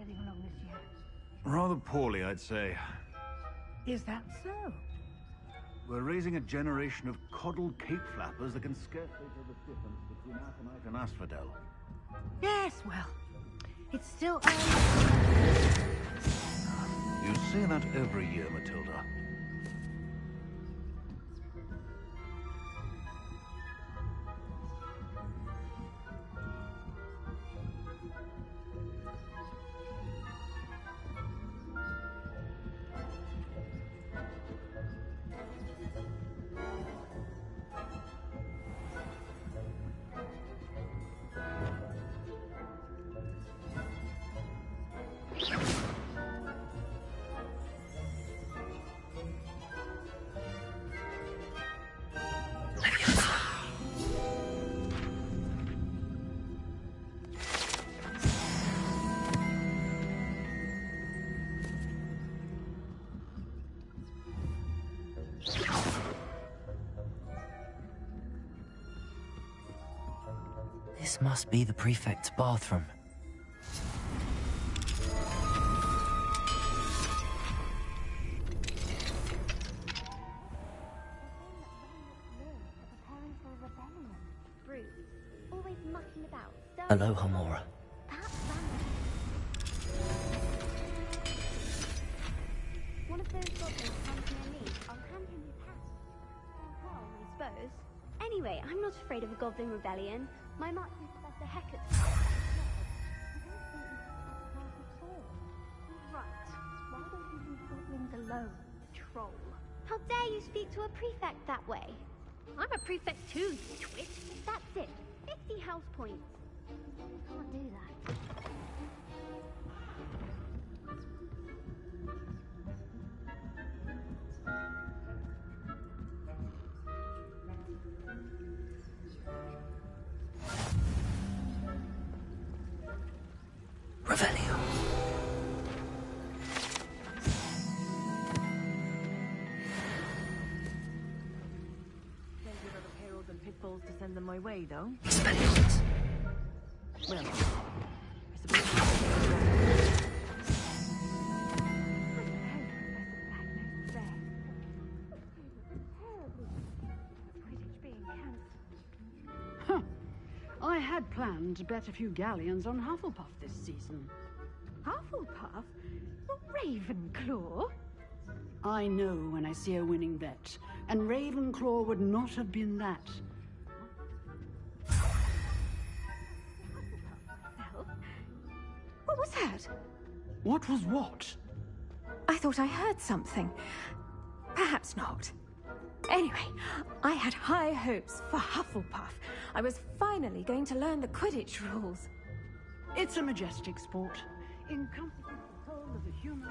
getting along this year? Rather poorly, I'd say. Is that so? We're raising a generation of coddled cape flappers that can scarcely tell the difference between aconite and asphodel. Yes, well, it's still... You say that every year, Matilda. This must be the prefect's bathroom. Hello, Hamora. One of those goblins comes near me. I'll hand him his hat. Well, I suppose. Anyway, I'm not afraid of a goblin rebellion. My Marching Professor Hecat's right. Why don't you leave goblins alone, troll? How dare you speak to a prefect that way? I'm a prefect too, you twit. That's it. 50 house points. Can't do that. Revelio. Plenty of other perils and pitfalls to send them my way, though. Expelliarmus. Well, I suppose... I had planned to bet a few galleons on Hufflepuff this season. Hufflepuff? Ravenclaw? I know when I see a winning bet, and Ravenclaw would not have been that. What was that? What was what? I thought I heard something. Perhaps not. Anyway, I had high hopes for Hufflepuff. I was finally going to learn the Quidditch rules. It's a majestic sport, encompassing the whole of the human...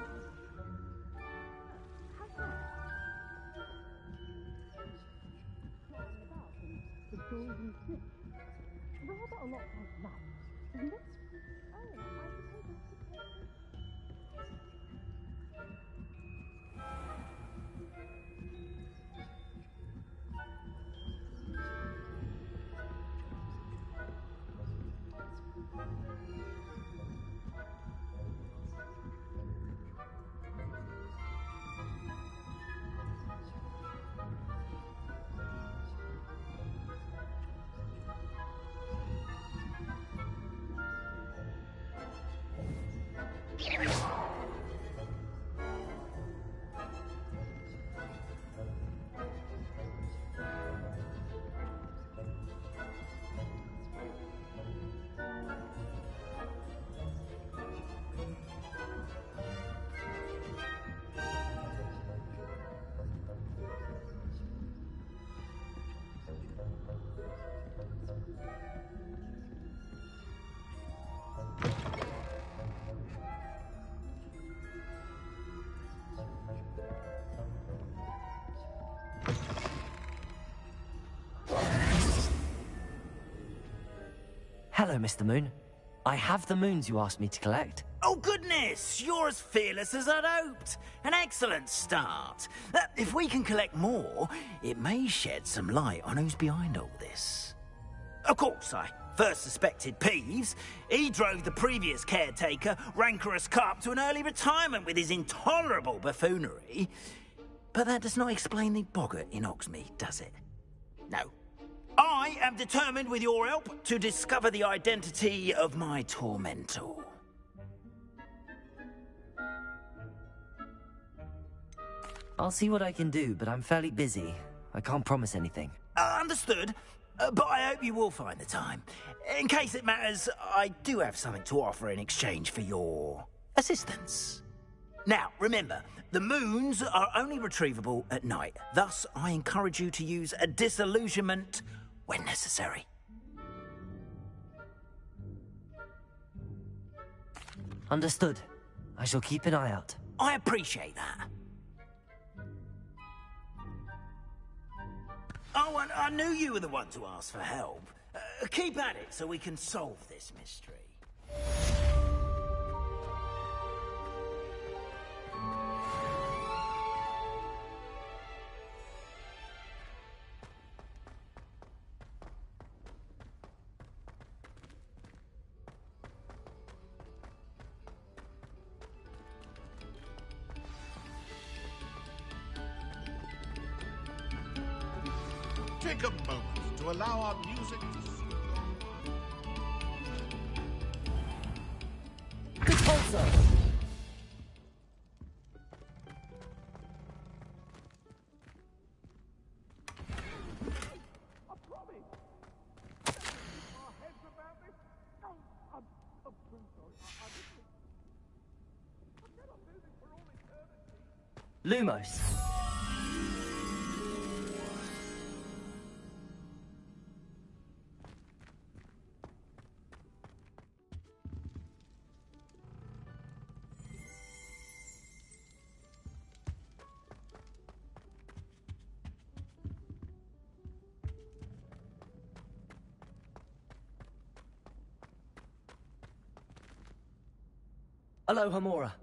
The golden snitch. Rather a lot like that, isn't it? Oh, I suppose Hello, Mr. Moon. I have the moons you asked me to collect. Oh, goodness! You're as fearless as I'd hoped. An excellent start. If we can collect more, it may shed some light on who's behind all this. Of course, I First suspected Peeves, he drove the previous caretaker, Rancorous Carp, to an early retirement with his intolerable buffoonery. But that does not explain the boggart in Oxmead, does it? No. I am determined, with your help, to discover the identity of my tormentor. I'll see what I can do, but I'm fairly busy. I can't promise anything. Understood. But I hope you will find the time. In case it matters, I do have something to offer in exchange for your assistance. Now, remember, the moons are only retrievable at night. Thus, I encourage you to use a disillusionment when necessary. Understood. I shall keep an eye out. I appreciate that. Oh, and I knew you were the one to ask for help. Keep at it so we can solve this mystery. Take a moment to allow our music to soothe. Repulsor! Lumos. Aloha Mora.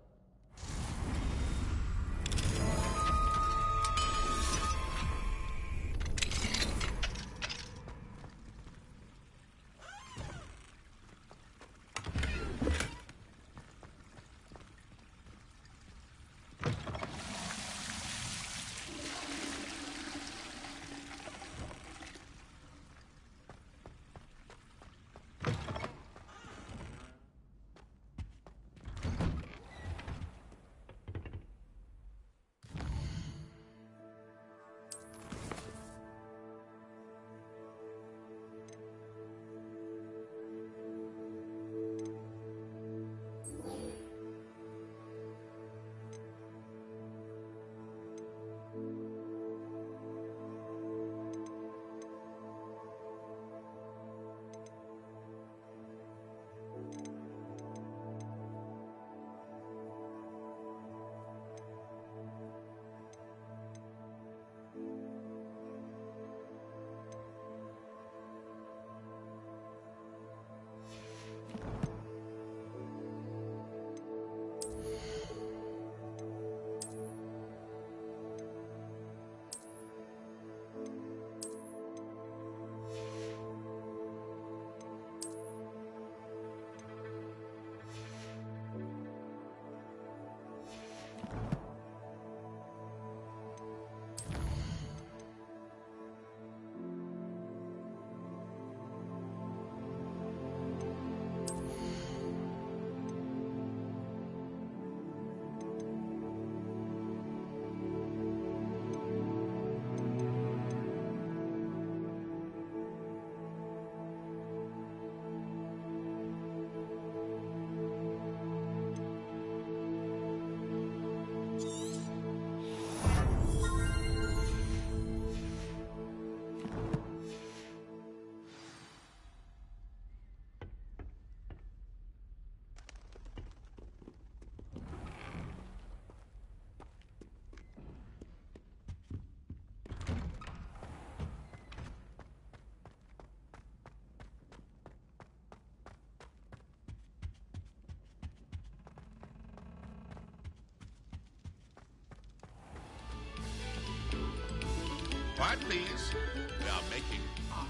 Quiet, please. We are making art.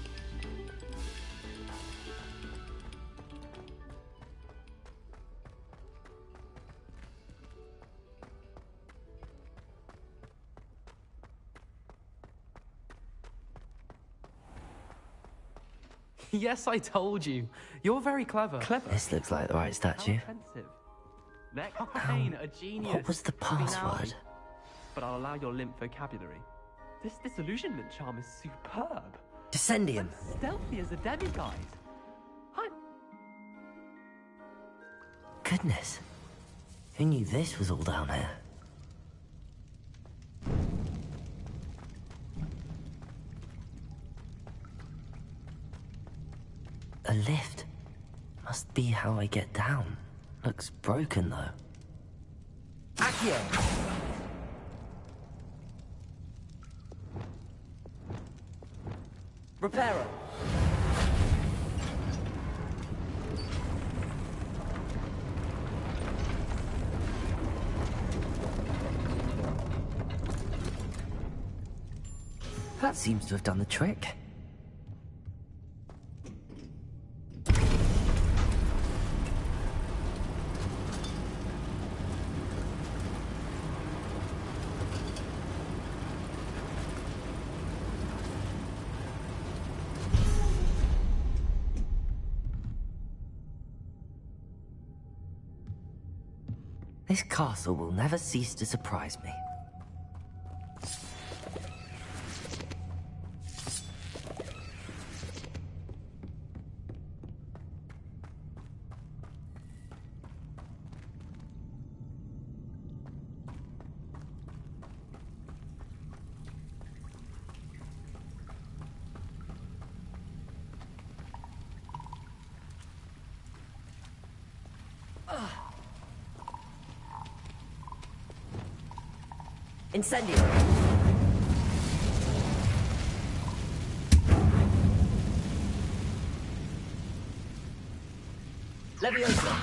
Yes, I told you. You're very clever. Clever? This looks like the right statue. How offensive. Let Kane, a genius. What was the password? But I'll allow your limp vocabulary. This disillusionment charm is superb. Descendium. Stealthy as a demiguise. Goodness. Who knew this was all down here? A lift. Must be how I get down. Looks broken, though. Accio! Reparo! That seems to have done the trick. This castle will never cease to surprise me. Incendio! Leviosa!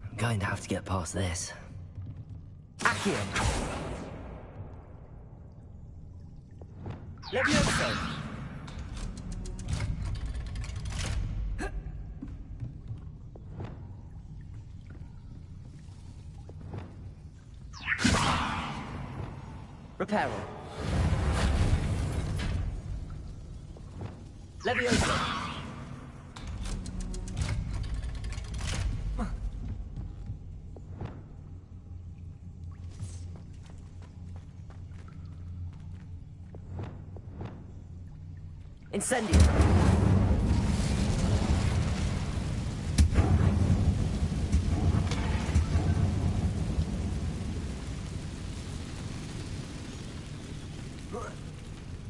I'm going to have to get past this. Accio! Leviosa! Reparo. Leviosa. Incendio.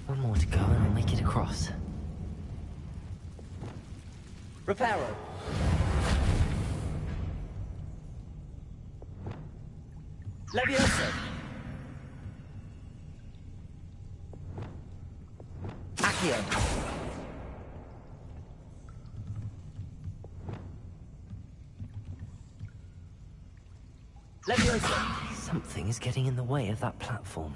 One more to go and I'll make it across. Reparo. Leviosa. Accio. Leviosa. Something is getting in the way of that platform.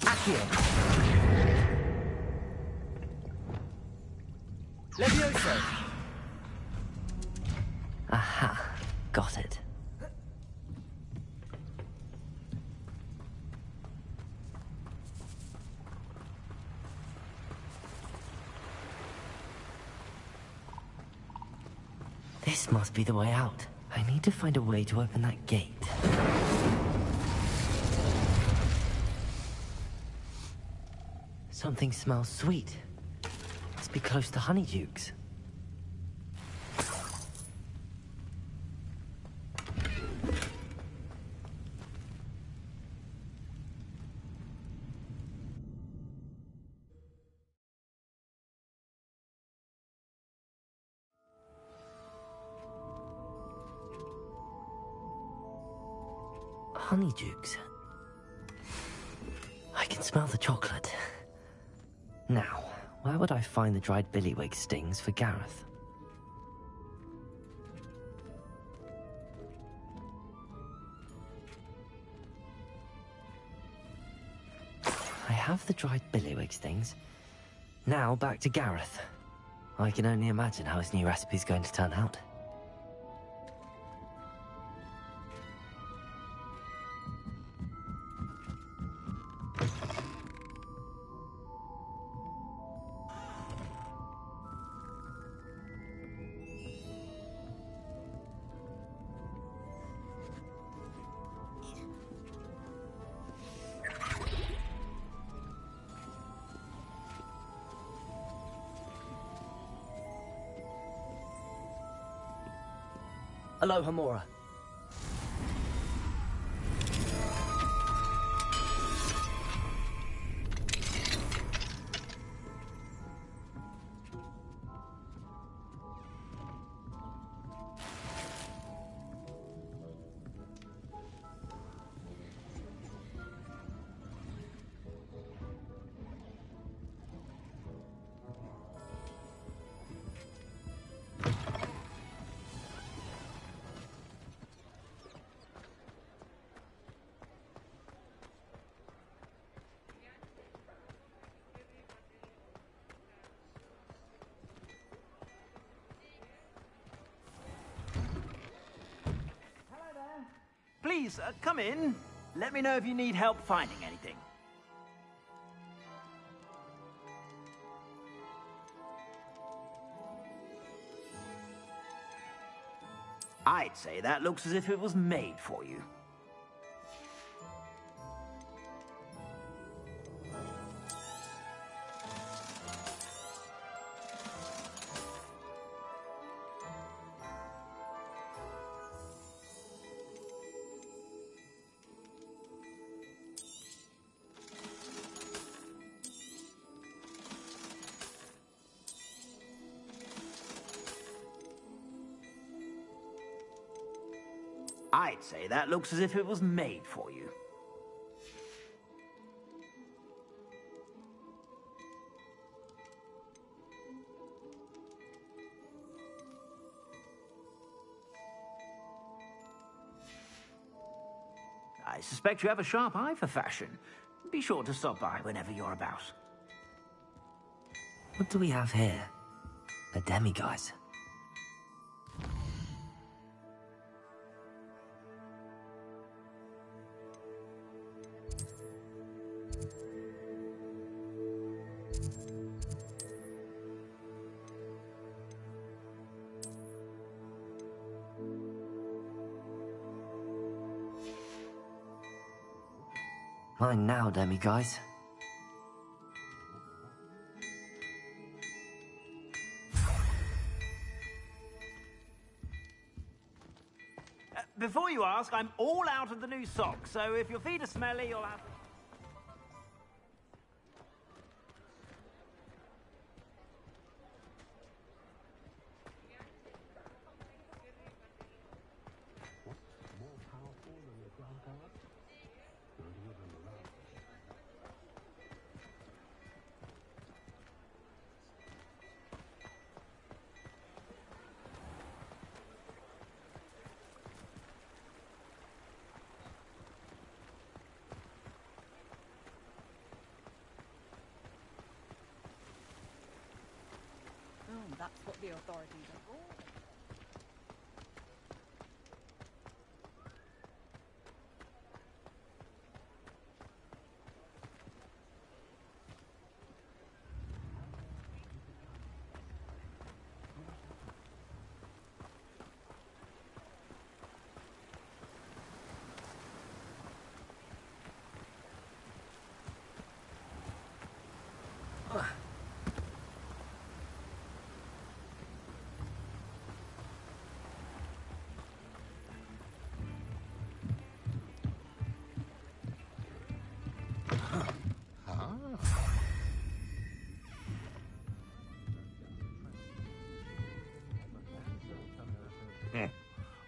Accio. Leviosa. Aha. Got it. This must be the way out. I need to find a way to open that gate. Something smells sweet. Must be close to Honeydukes. Honeydukes. I can smell the chocolate. Now, where would I find the dried billywig stings for Gareth? I have the dried billywig stings. Now back to Gareth. I can only imagine how his new recipe's going to turn out. Aloha, Mora. Please, come in. Let me know if you need help finding anything. I'd say that looks as if it was made for you. I'd say that looks as if it was made for you. I suspect you have a sharp eye for fashion. Be sure to stop by whenever you're about. What do we have here? A demiguise. Mine now, demiguise. Before you ask, I'm all out of the new socks, so if your feet are smelly, you'll have... That's what the authorities are for.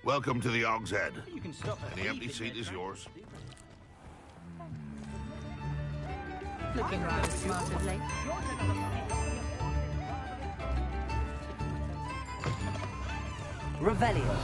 Welcome to the Og's Head. You can stop at Any empty anything seat is there, yours. Looking rather smart of late. Revelio.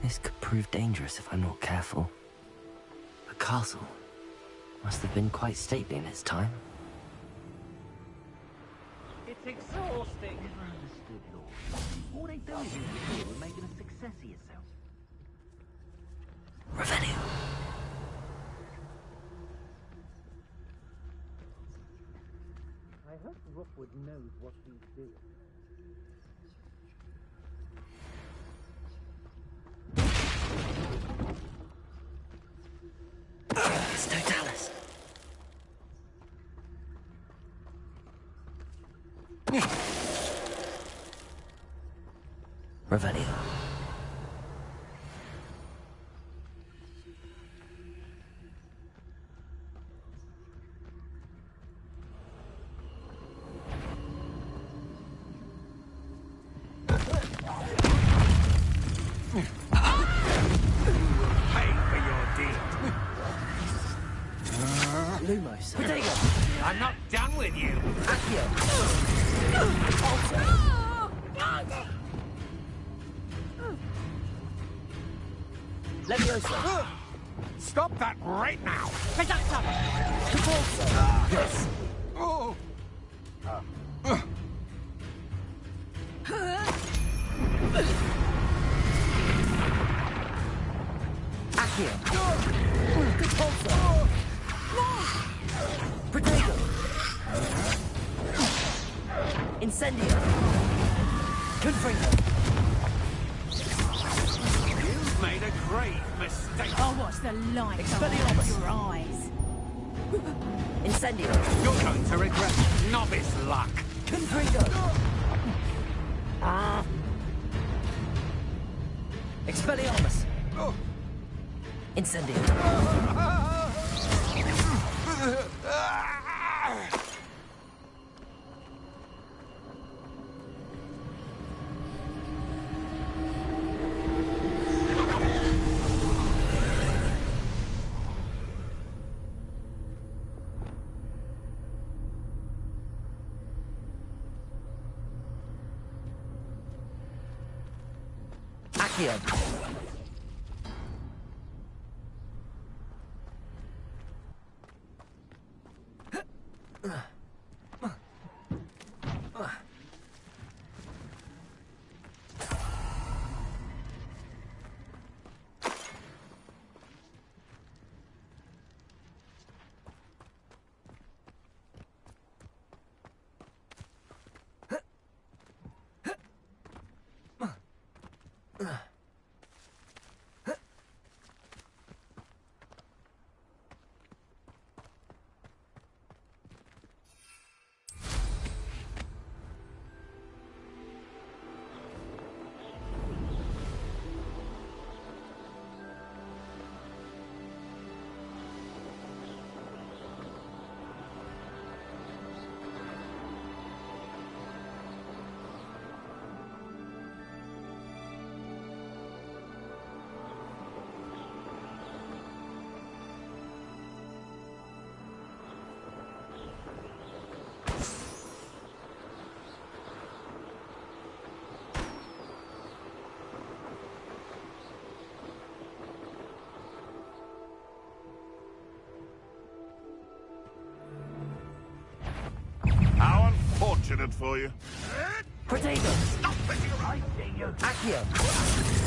This could prove dangerous if I'm not careful. The castle must have been quite stately in its time. It's exhausting. Never understood law. All they do is interfere with making a success of yourself. Revelio. I hope Rookwood knows what he's doing. It's Totalis. Revelio. Pay for your deed. Lumos. Protego. I'm not done with you. Accio. Leviosa. Stop that right now! Reductor. Capulso. Yes. Oh! Accio. Capulso. Protego. Incendio. Confringo. You've made a grave mistake. I'll watch the light come out Expelliarmus. of your eyes. Incendio. You're going to regret novice luck. Confringo. Expelliarmus. Incendio. Accio. How unfortunate for you. Protego. Stop thinking right, you. Accio.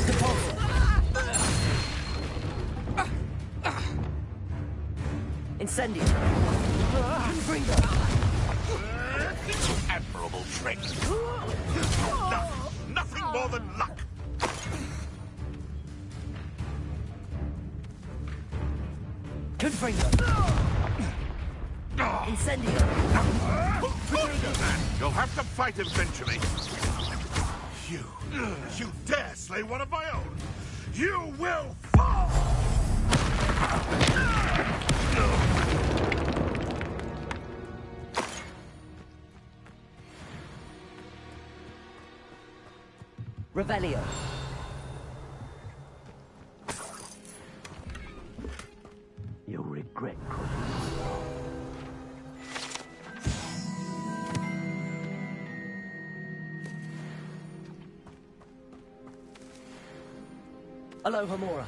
Capulso. Incendio. Confringo. Admirable trick. Nothing more than luck. Confringo. Incendio. You'll have to fight eventually. You dare slay one of my own. You will fall. Revelio. You'll regret cooking. Aloha Mora.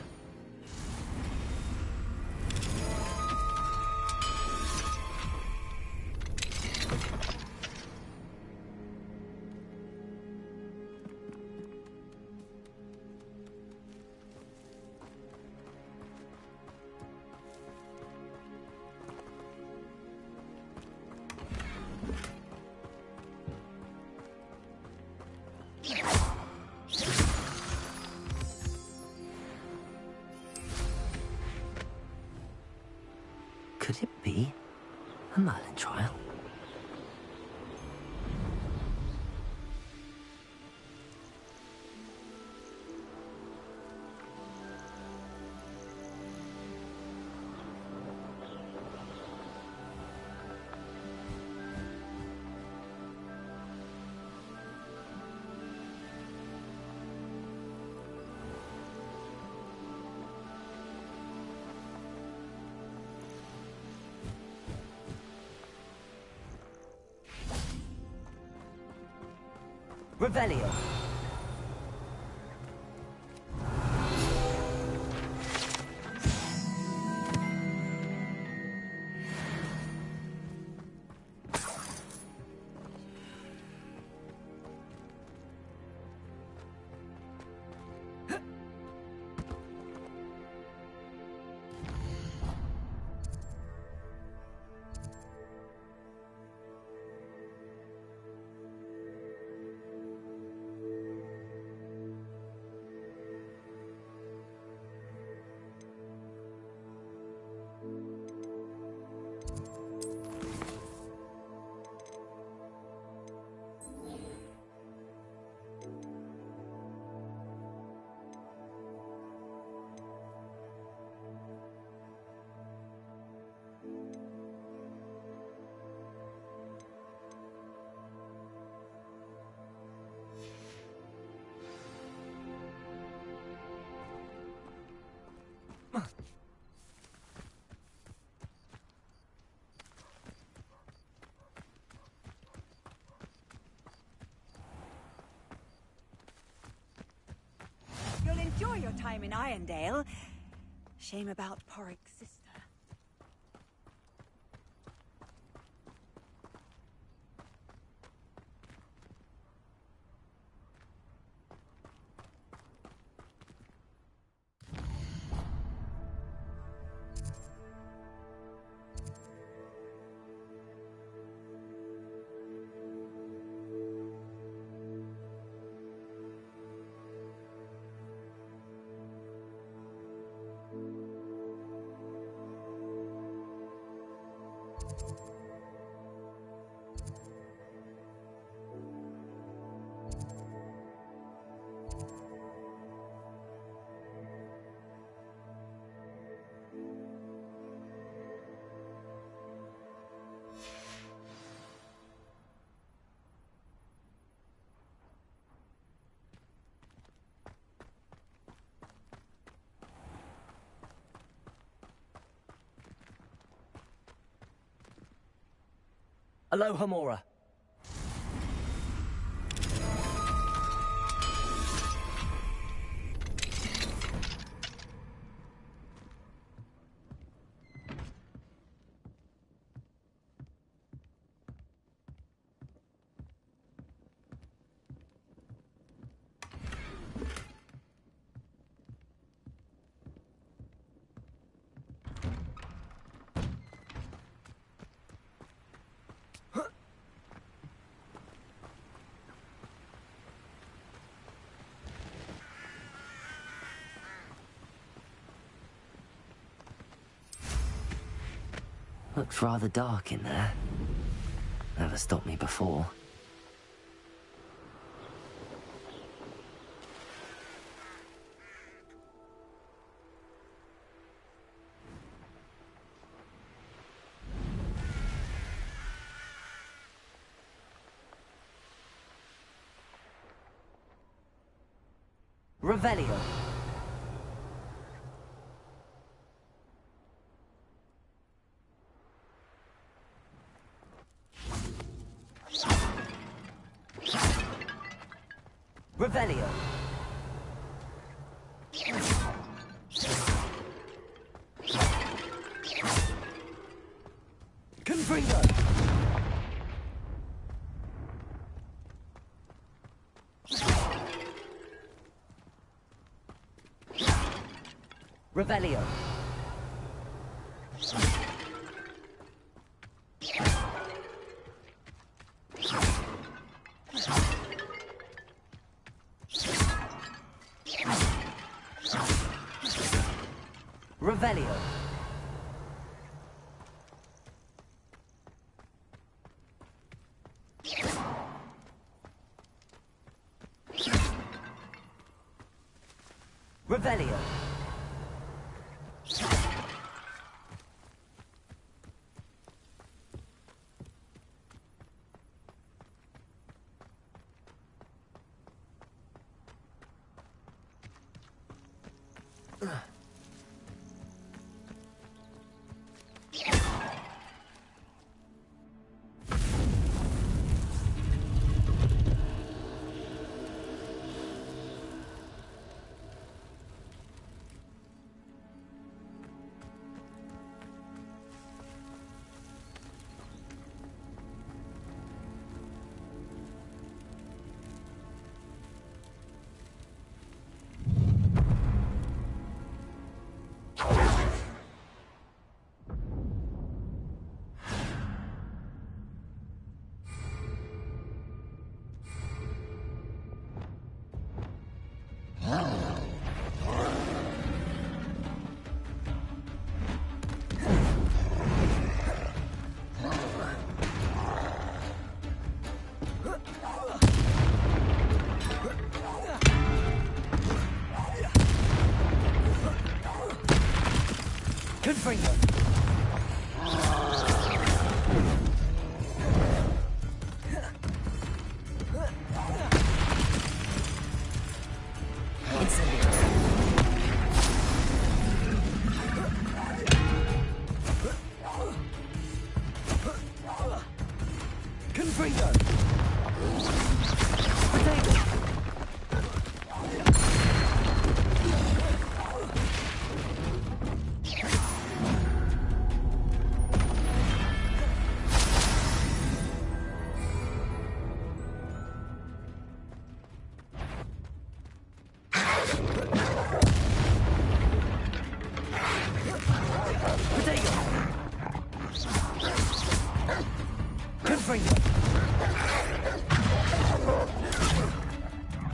Could it be a Merlin trial? Revelio. You'll enjoy your time in Irondale. Shame about Porrick's sister. Aloha Mora. Looks rather dark in there. Never stopped me before. Revelio. Revelio. Revelio. Revelio. Revelio. Confringo. Confringo. Potato. Confringo.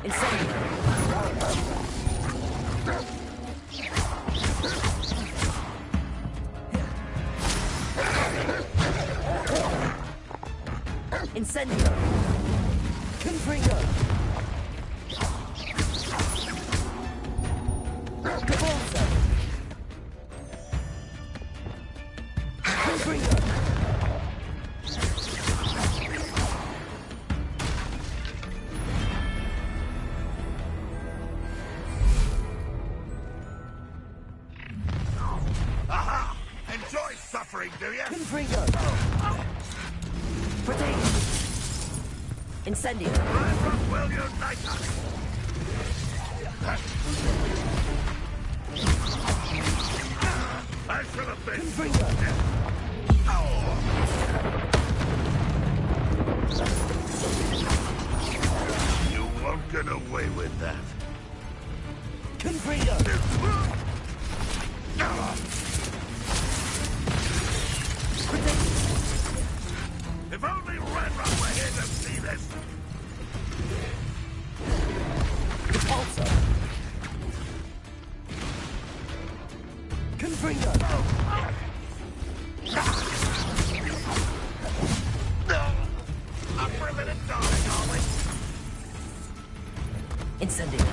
Incendio. Incendio. Confringo. Cabalzo. Confringo. Aha! Enjoy suffering, do you? Confringo. Potato. Incendio. Will unite us? I should have been. Confringo. You won't get away with that. Confringo. If only Red Rock were here to see this. Also. Confringo. I'm riveted, darling, are we? Incendio.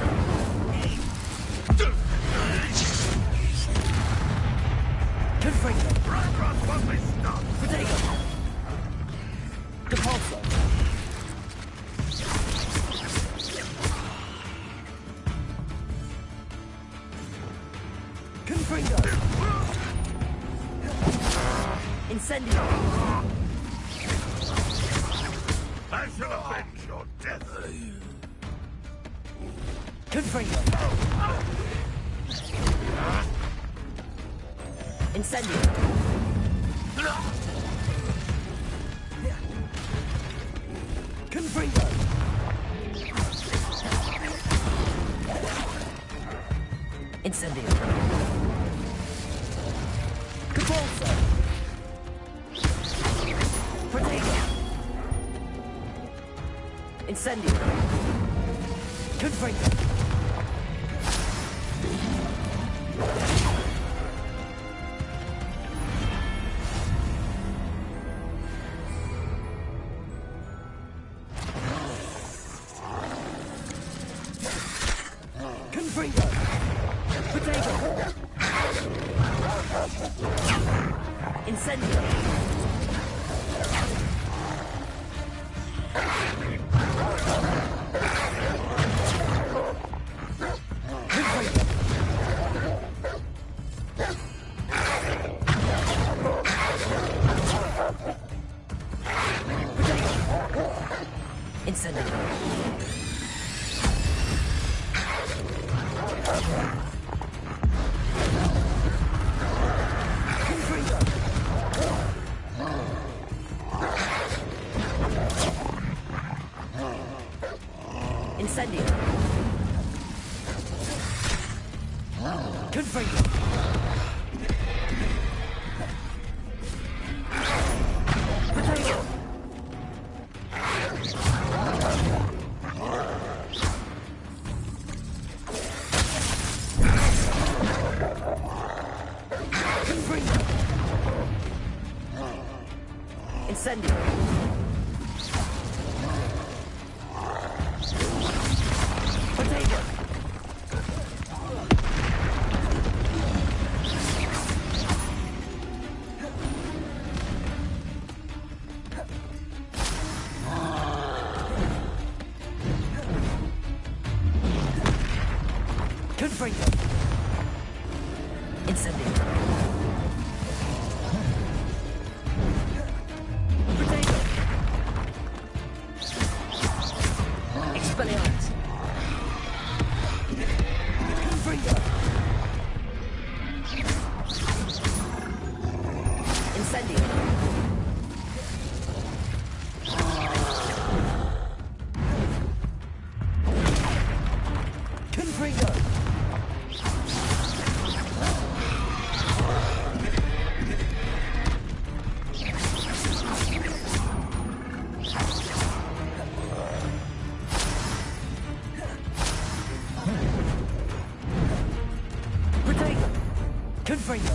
Confringo. Red Rock won't be stopped. Potato. Depulso. Confringo. Incendio. I should have been your death. Confringo. Incendio. Confringo. Incendio. Incendio. Confringo. Confringo. Potato. Incendio. Incendio. Confringo. Potato. Confringo. Incendio. Potato. Confringo. Incendio. Potato. Expelliarmus. Confringo. Incendio. Confringo. Potato. Confringo.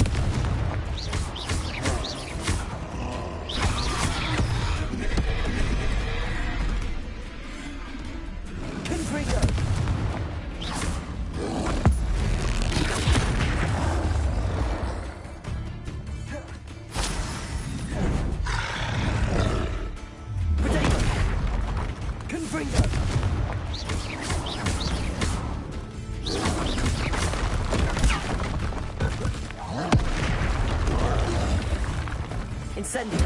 Confringo. Potato. Confringo. Incendio.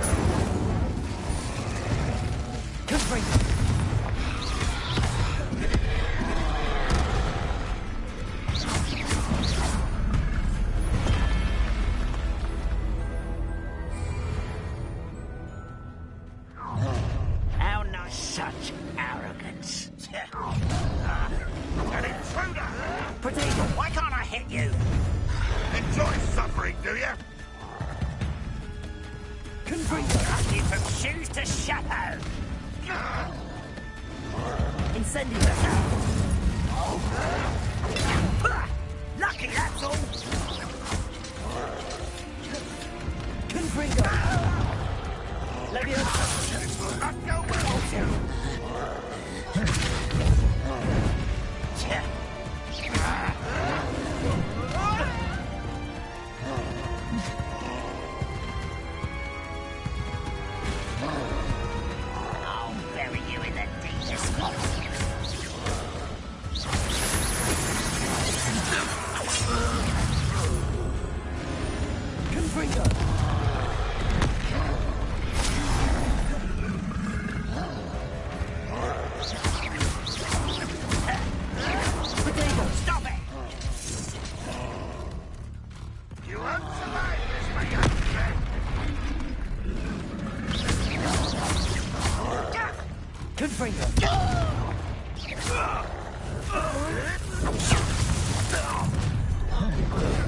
Confringo. How not such arrogance. An intruder! Potato. Why can't I hit you? Enjoy suffering, do you? Confringo. You from shoes to shadow. Incendio. Lucky, that's all. Confringo. Leviosa. This will not go well. I'll bury you in the deepest spot. Confringo. Potato. Stop it! You won't survive this, my young friend. Confringo.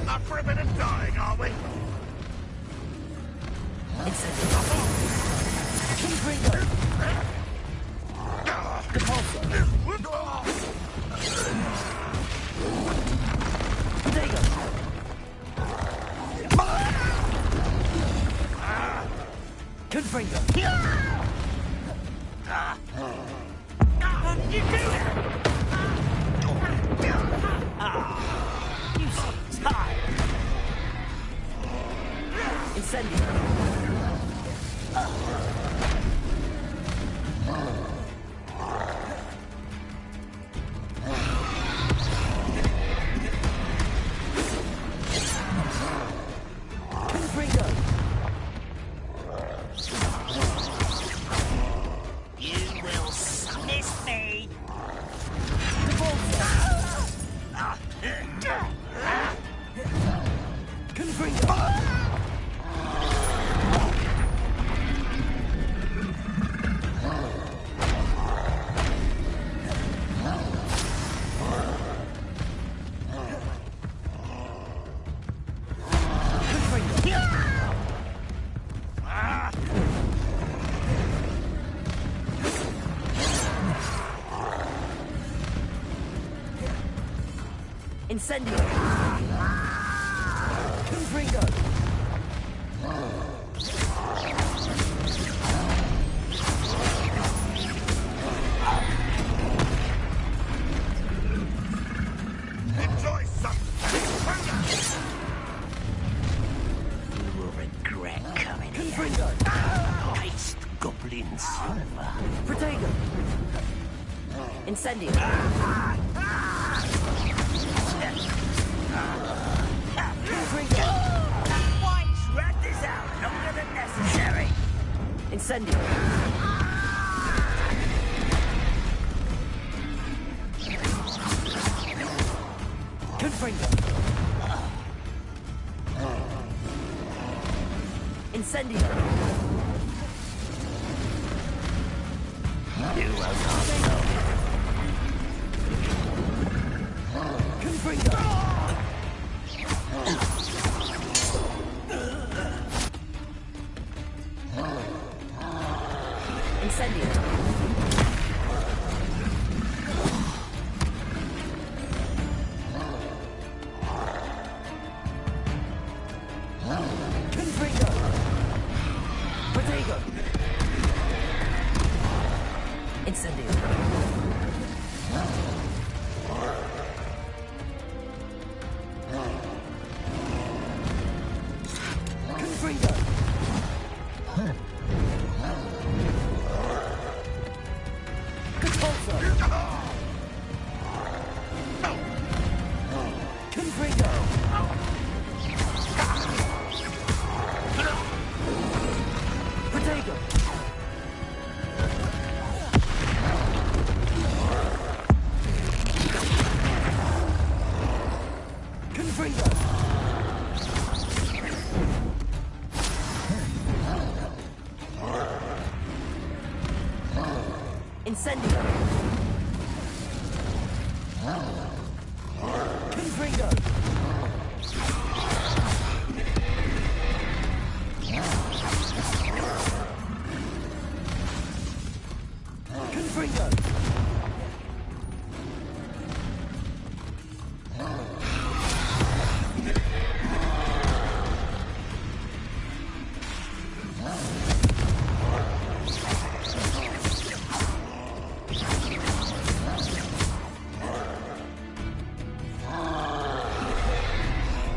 Up for a bit of dying, are we? Incendio. Confringo. Ah, Depart. How did you do that? You seem tired. Incendio. You will miss me. Incendio. Confringo. Enjoy something! You will regret coming here. Confringo. Taste goblin silver. Protego. Incendio. Why drag this out longer than necessary? Incendio. Confringo. Incendio. You will not know. Confringo. Incendio. Confringo. Protego. Incendio. Confringo. Confringo. Protego. Confringo. Incendio. Confringo. Confringo.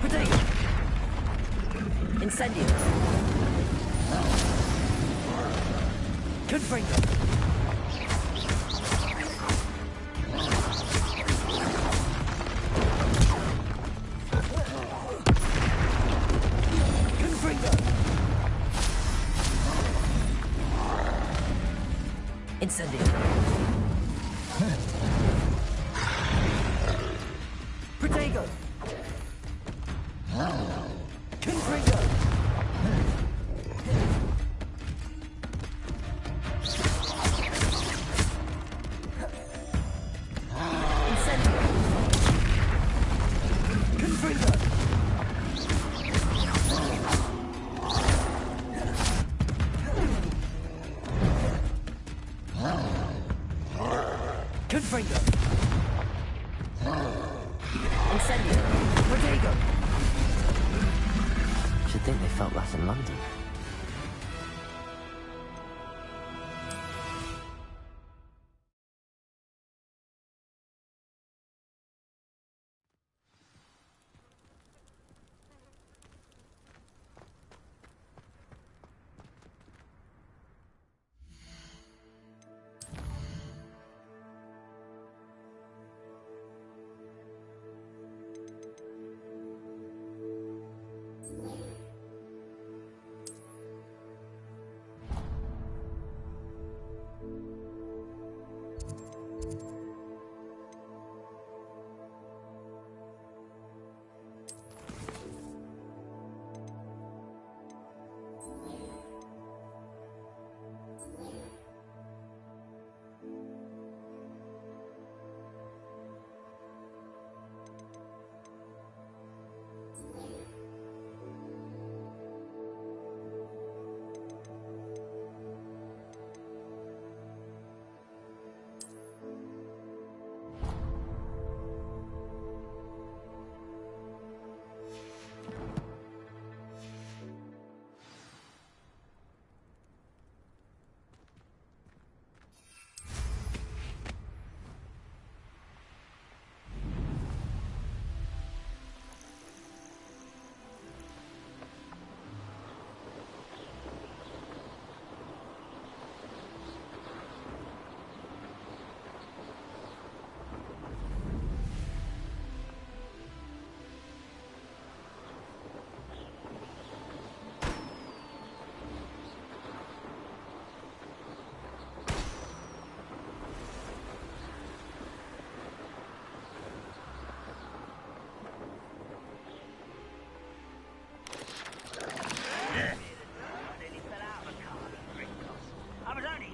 Protego. Incendio. Confringo. Confringo. Incendio. Protego. Confringo. Incendio. Confringo. Confringo. Incendio. Protego. Should think they felt that in London.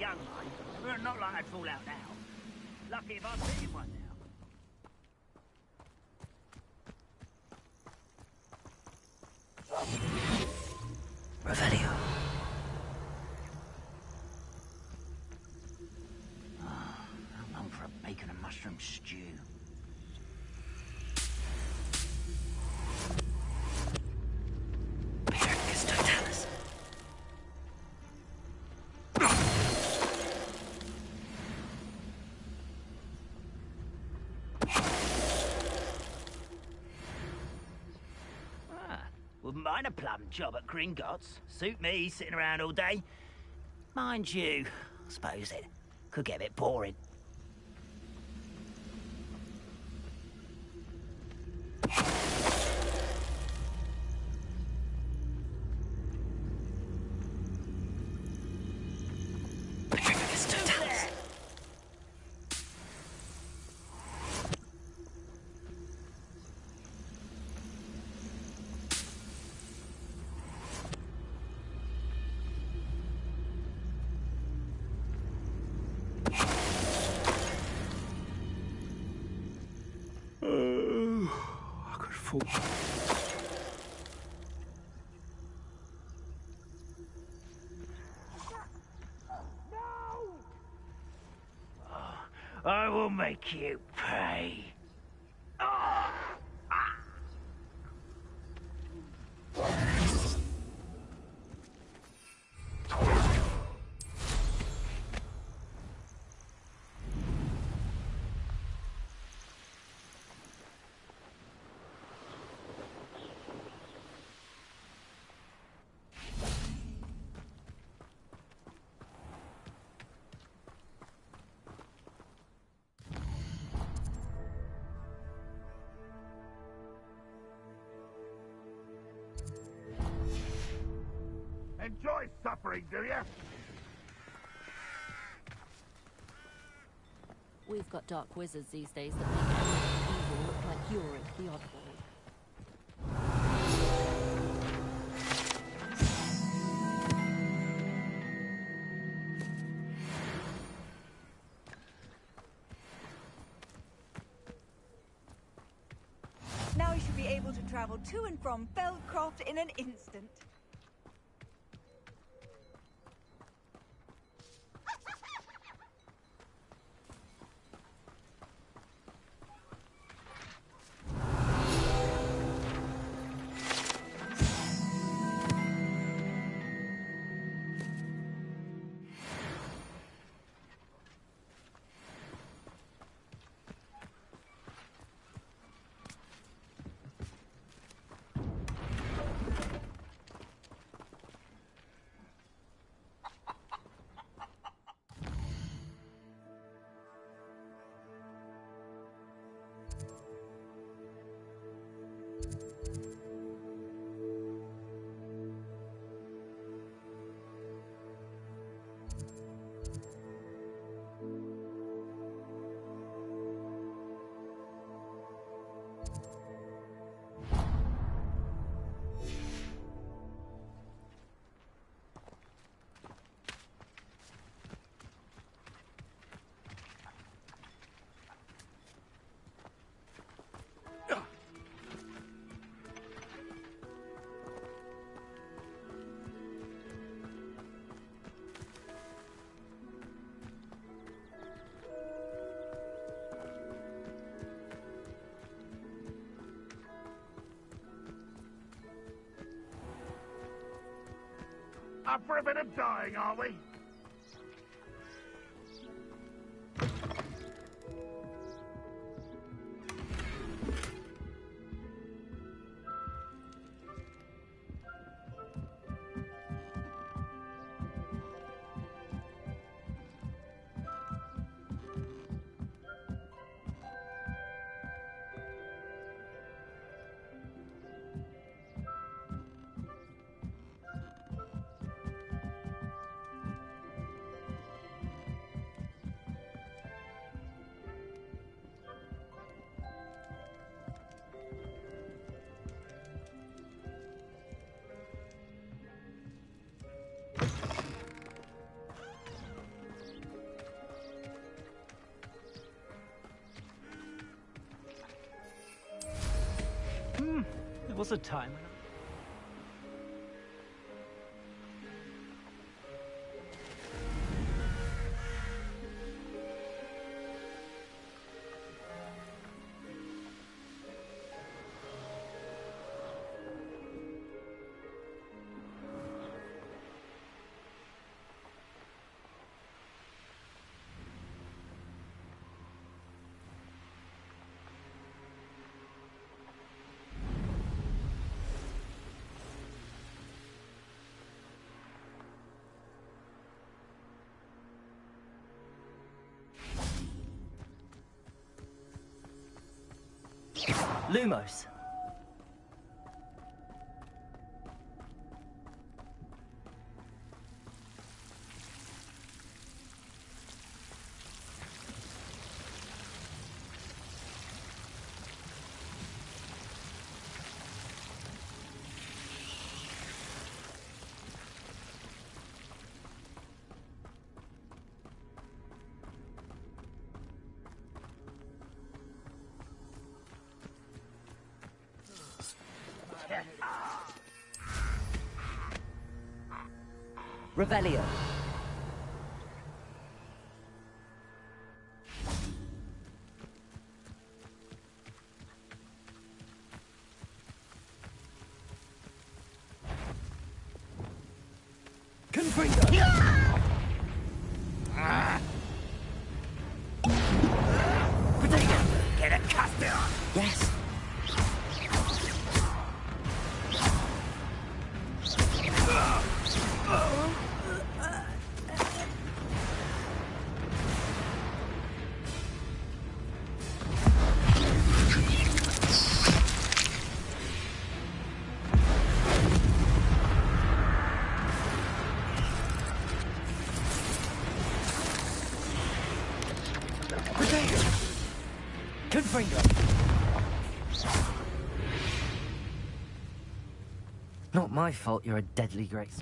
young one. Well, not like I'd fall out now. Lucky if I'm seeing one now. Revelio. I'm on for a bacon and mushroom stew. Pyrrhus totalis. Wouldn't mind a plum job at Gringotts. Suit me, sitting around all day. Mind you, I suppose it could get a bit boring. Pyrrhus totalis. I could fall. I will make you pay. Enjoy suffering, do you? We've got dark wizards these days that make everything evil look like Yorick the Oddball. Now you should be able to travel to and from Feldcroft in an instant. Up for a bit of dying, are we? was a time when Lumos. Revelio. Confringo. Potato. Get a custard on. Yes. Not my fault you're a deadly grace.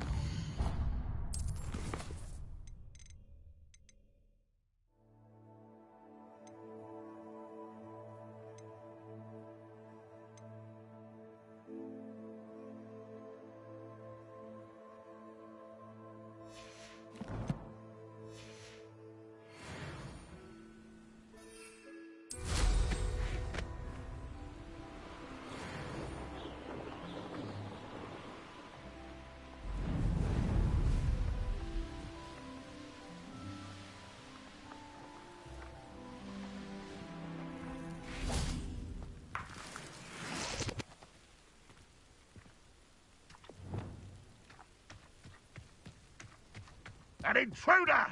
An intruder!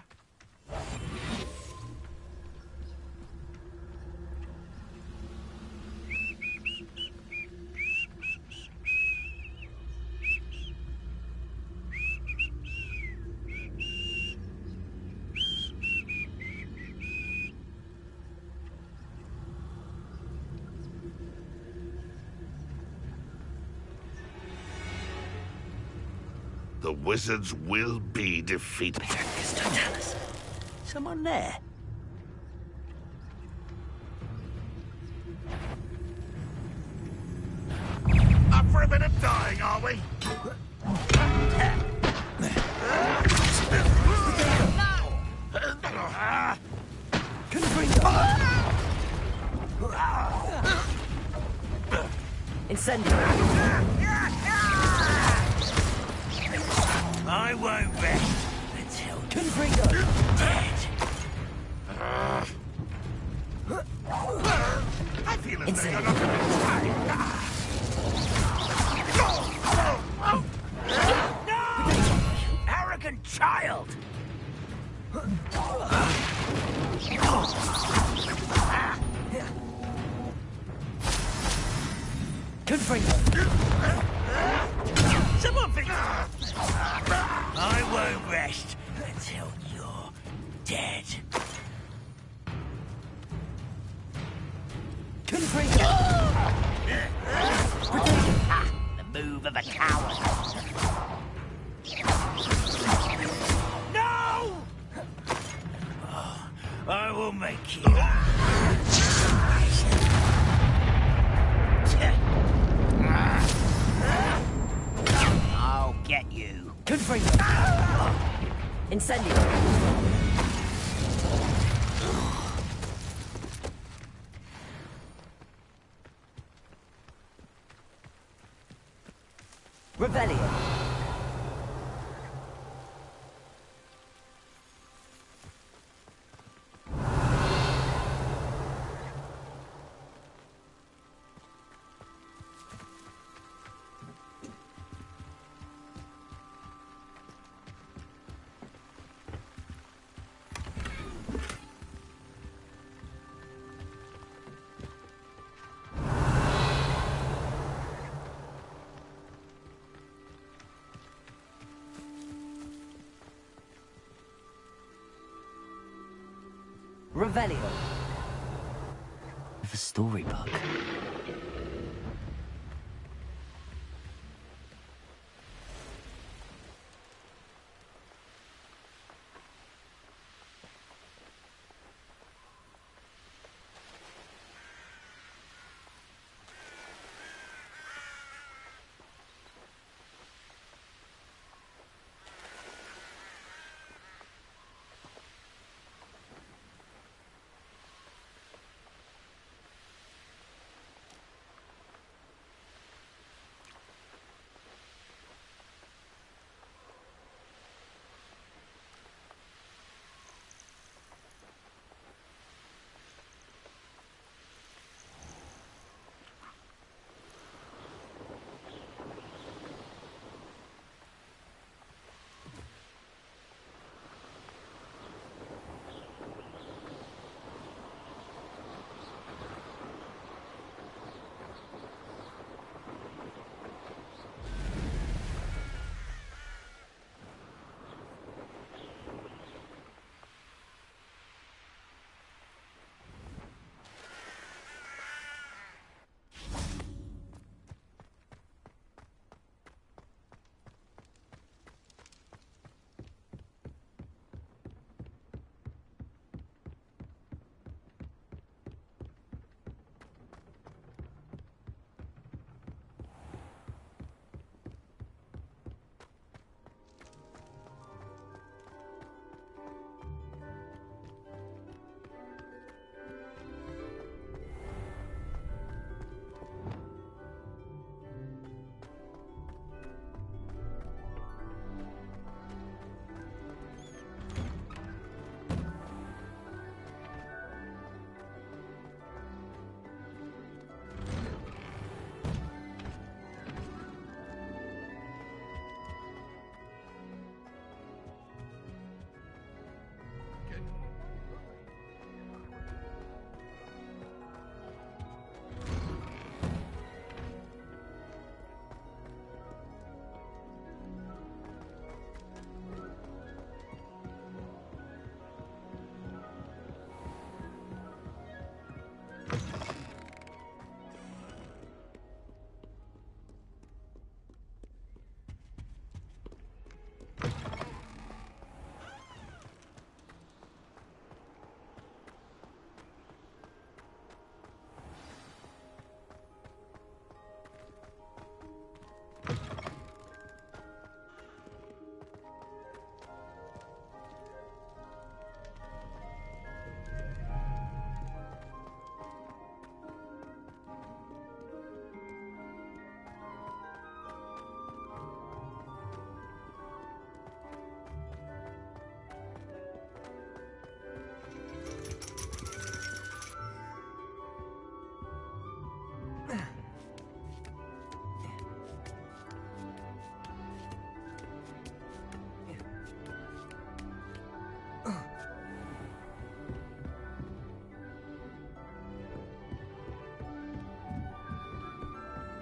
The wizards will be defeated. Don't tell us. Someone there? Up for a bit of dying, are we? Incendio. I won't rest until Confringo. dead. I feel as though you're Incendio. not No! You arrogant child! Confringo. Someone fix I won't rest until you're dead. Confringo. The move of a coward. No! Oh, I will make you. Confringo! Incendio! Revelio! Revelio. With a storybook.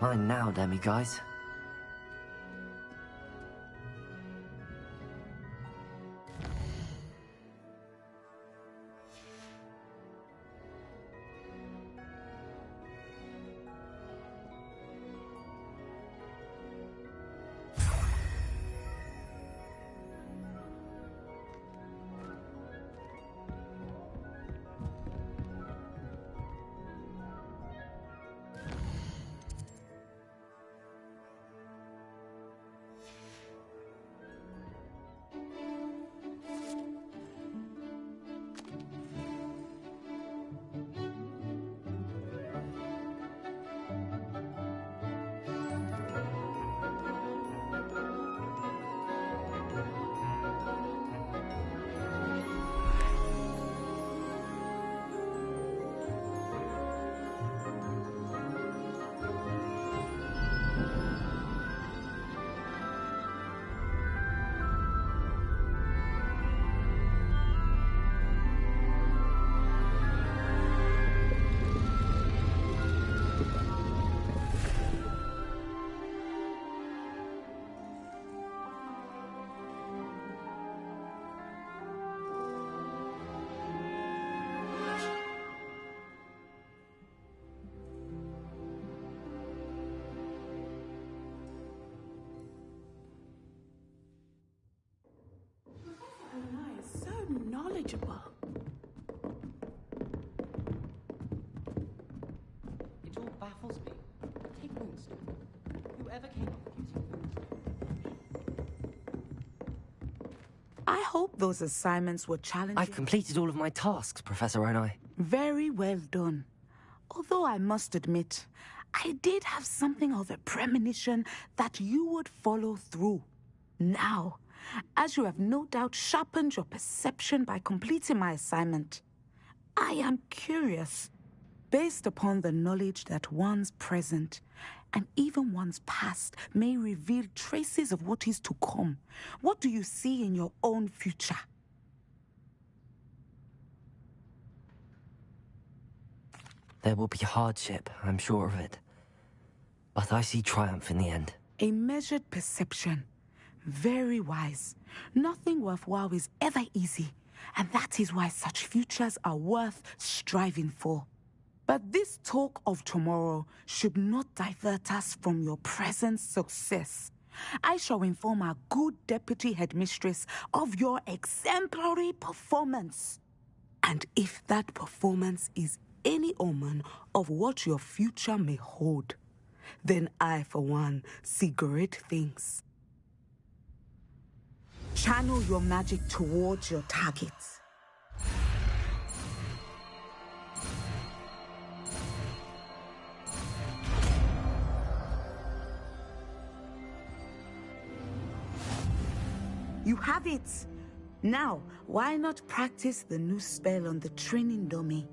Mine now, demi-guys. knowledgeable. It all baffles me. Take Moonstone. Whoever came up with using Moonstone. I hope those assignments were challenging. I've completed all of my tasks, Professor Onai. Very well done. Although I must admit, I did have something of a premonition that you would follow through. Now, as you have no doubt sharpened your perception by completing my assignment, I am curious, based upon the knowledge that one's present and even one's past may reveal traces of what is to come. What do you see in your own future? There will be hardship, I'm sure of it. But I see triumph in the end. A measured perception. Very wise. Nothing worthwhile is ever easy, and that is why such futures are worth striving for. But this talk of tomorrow should not divert us from your present success. I shall inform our good deputy headmistress of your exemplary performance. And if that performance is any omen of what your future may hold, then I, for one, see great things. Channel your magic towards your targets. You have it! Now, why not practice the new spell on the training dummy?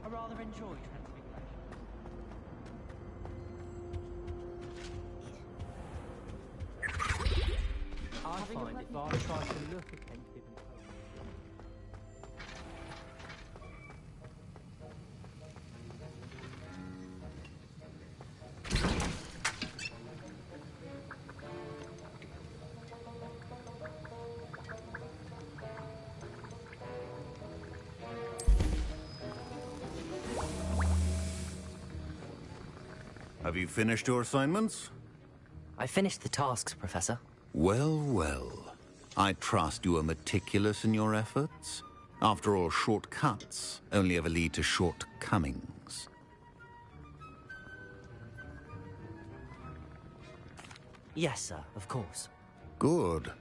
I rather enjoy transfiguration. I find if I try to look attentive and Have you finished your assignments? I finished the tasks, Professor. Well, well. I trust you are meticulous in your efforts. After all, shortcuts only ever lead to shortcomings. Yes, sir, of course. Good.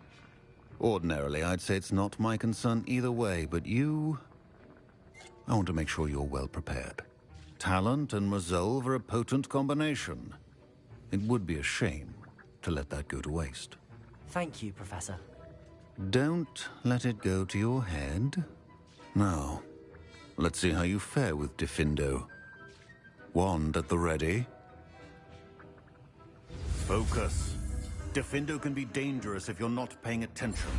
Ordinarily, I'd say it's not my concern either way, but you... I want to make sure you're well prepared. Talent and resolve are a potent combination. It would be a shame to let that go to waste. Thank you, Professor. Don't let it go to your head. Now, let's see how you fare with Diffindo. Wand at the ready. Focus. Diffindo can be dangerous if you're not paying attention.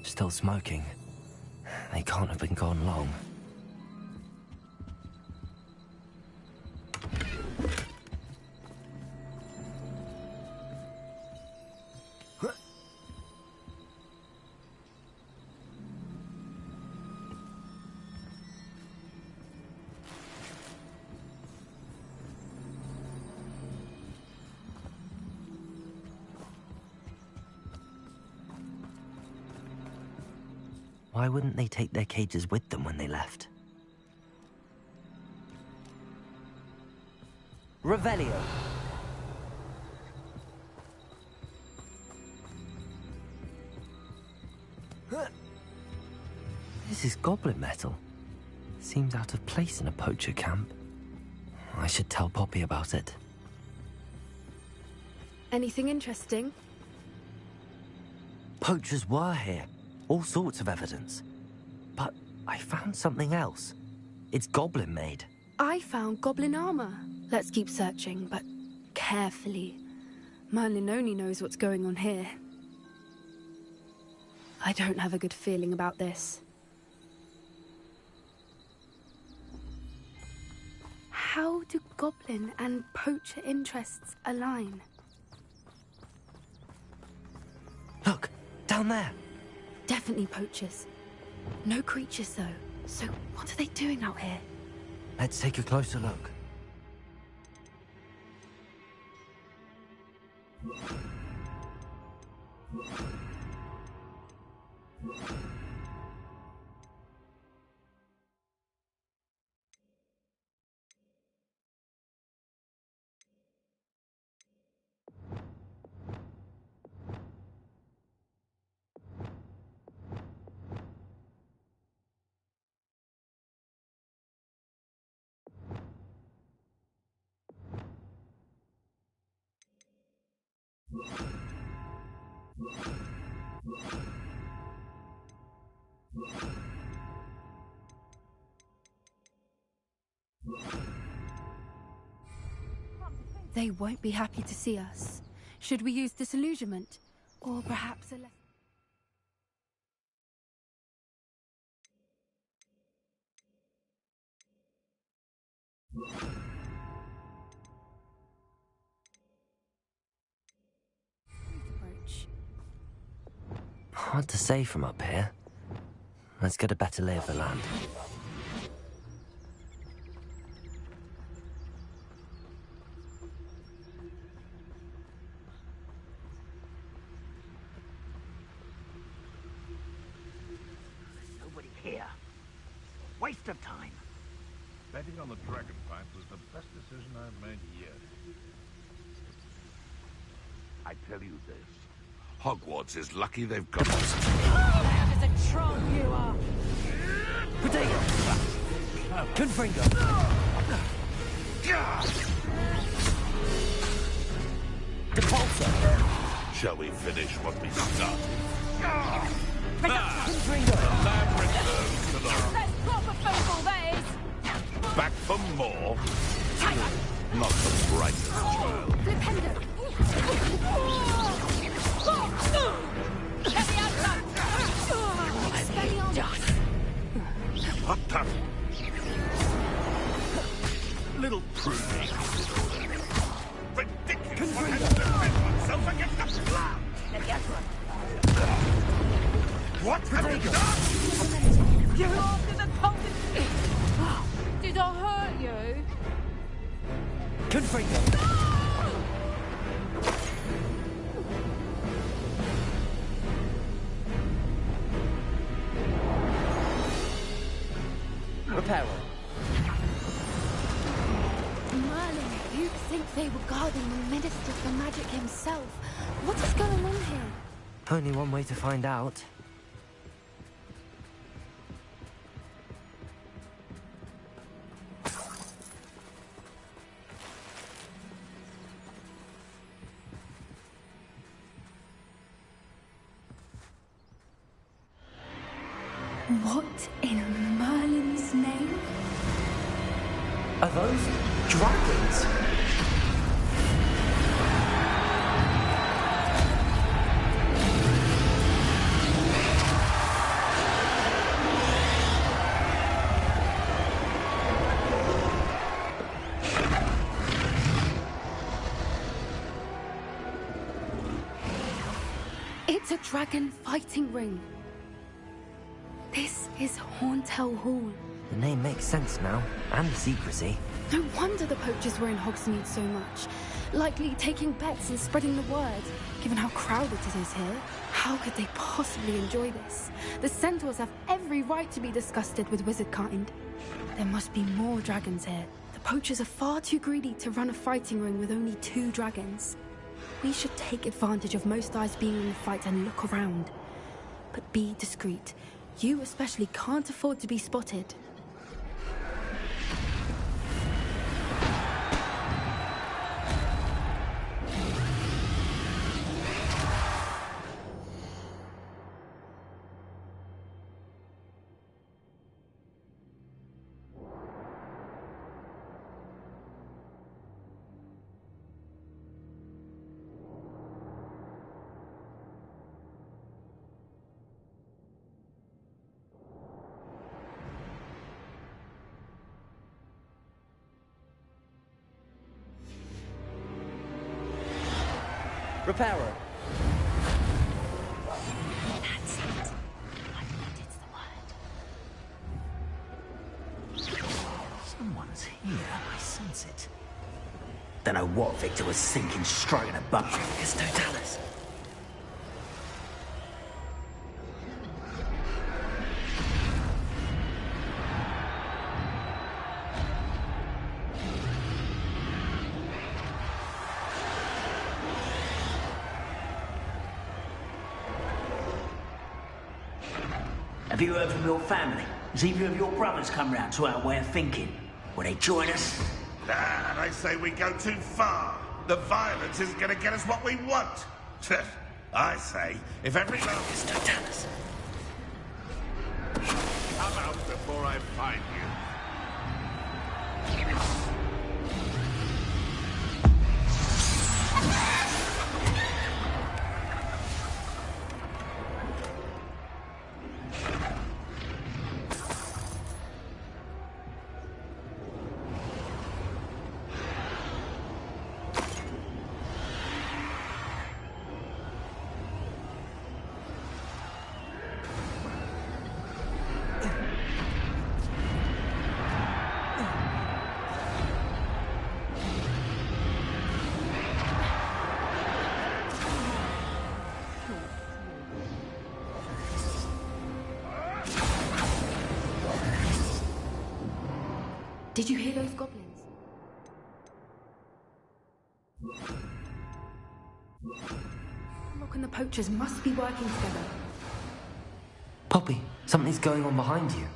Still smoking. They can't have been gone long. Why wouldn't they take their cages with them when they left? Revelio! This is goblin metal. Seems out of place in a poacher camp. I should tell Poppy about it. Anything interesting? Poachers were here. All sorts of evidence. But I found something else. It's goblin-made. I found goblin armor. Let's keep searching, but carefully. Merlin only knows what's going on here. I don't have a good feeling about this. How do goblin and poacher interests align? Look, down there. Definitely poachers. No creatures, though. So what are they doing out here? Let's take a closer look. They won't be happy to see us. Should we use disillusionment? Or perhaps a less... approach. Hard to say from up here. Let's get a better lay of the land. Nobody here. Waste of time. Betting on the dragon fight was the best decision I've made yet. I tell you this. Hogwarts is lucky they've got us. Loud as a troll you are! Potato! Confringo! Depulsor! Shall we finish what we started? Confringo! Lamb returns to the... That's proper football, that is! Back for more? Not the brightest child. Flipendo! Let me out, son! What the... Little pruning. Ridiculous! What has to defend oneself against the blood? Let me out, son! What have you done? You're off to the hold it. Did I hurt you? Good for you. Reparo. Merlin, you'd think they were guarding the Minister for Magic himself. What is going on here? Only one way to find out. What in Merlin's name? Are those dragons? It's a dragon fighting ring. This is Hauntel Hall. The name makes sense now, and the secrecy. No wonder the poachers were in Hogsmeade so much. Likely taking bets and spreading the word. Given how crowded it is here, how could they possibly enjoy this? The centaurs have every right to be disgusted with wizard kind. There must be more dragons here. The poachers are far too greedy to run a fighting ring with only 2 dragons. We should take advantage of most eyes being in the fight and look around. But be discreet. You especially can't afford to be spotted. Reparo. That's it. I think it's the word. Someone's here. I sense it. Don't know what Victor was thinking, stroking a butt. It's Totalis. Have you heard from your family? Has either of your brothers come round to our way of thinking? Will they join us? Nah, they say we go too far. The violence isn't gonna get us what we want. I say, if every... It's Totalis. Come out before I find you. Did you hear those goblins? Look, and the poachers must be working together. Poppy, something's going on behind you.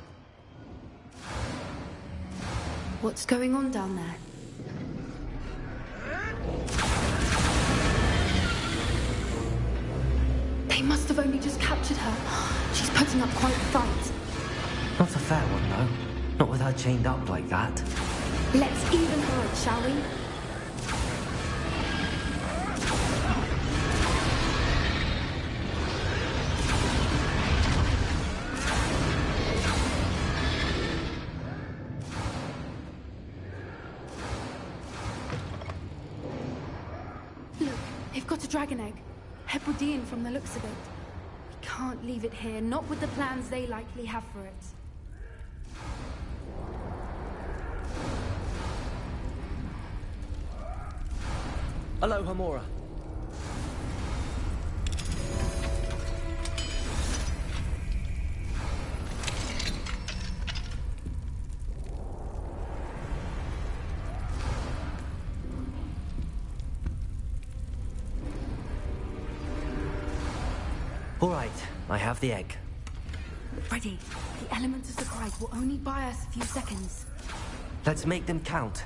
What's going on down there? They must have only just captured her. She's putting up quite a fight. Not a fair one, though. Not with her chained up like that. Let's even her up, shall we? Look, they've got a dragon egg. Hebridean from the looks of it. We can't leave it here, not with the plans they likely have for it. Aloha, Mora. All right, I have the egg. Ready. The element of surprise will only buy us a few seconds. Let's make them count.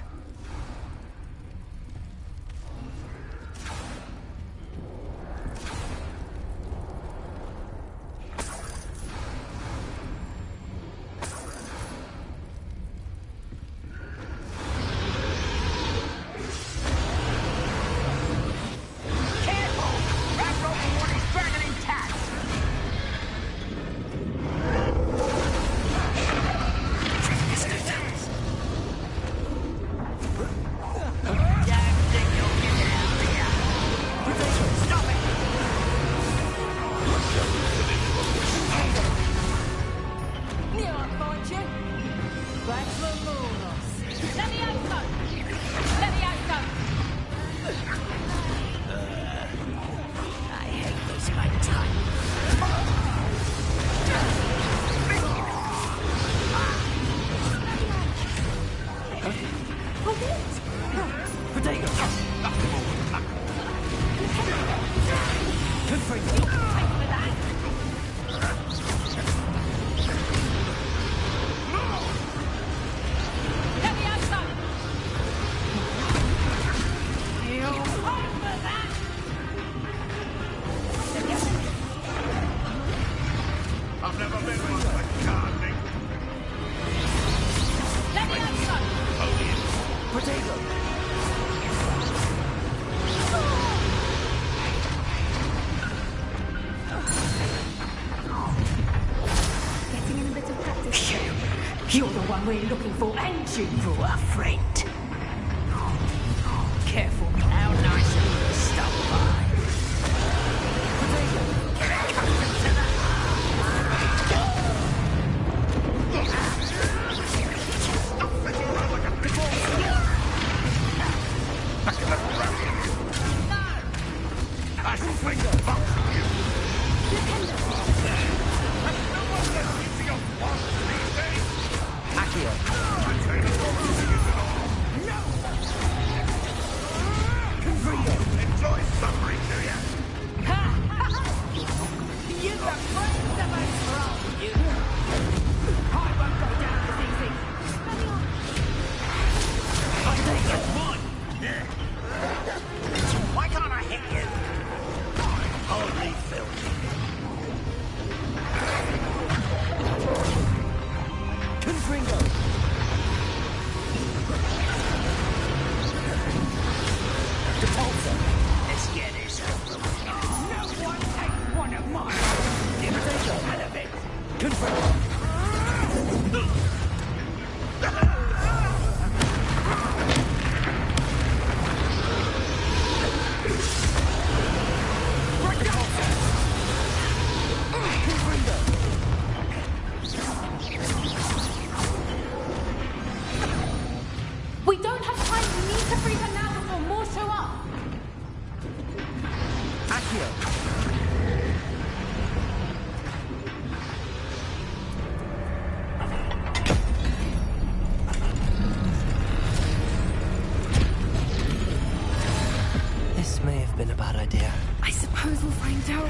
You're the one we're looking for, and you brought a friend. Careful how nice of you to stop by. I shall fling the box at you. Has no one listened to your boss these days? Akio. Enjoy suffering, do ya? You got friends that are strong, you. I won't go down as easy. I think that's one. Why can't I hit you? Only filthy. Confringo. Let's get this over with. No one takes one of mine. Give it a hell of it. We don't have time. We need to free her now before more show up. This may have been a bad idea. I suppose we'll find out.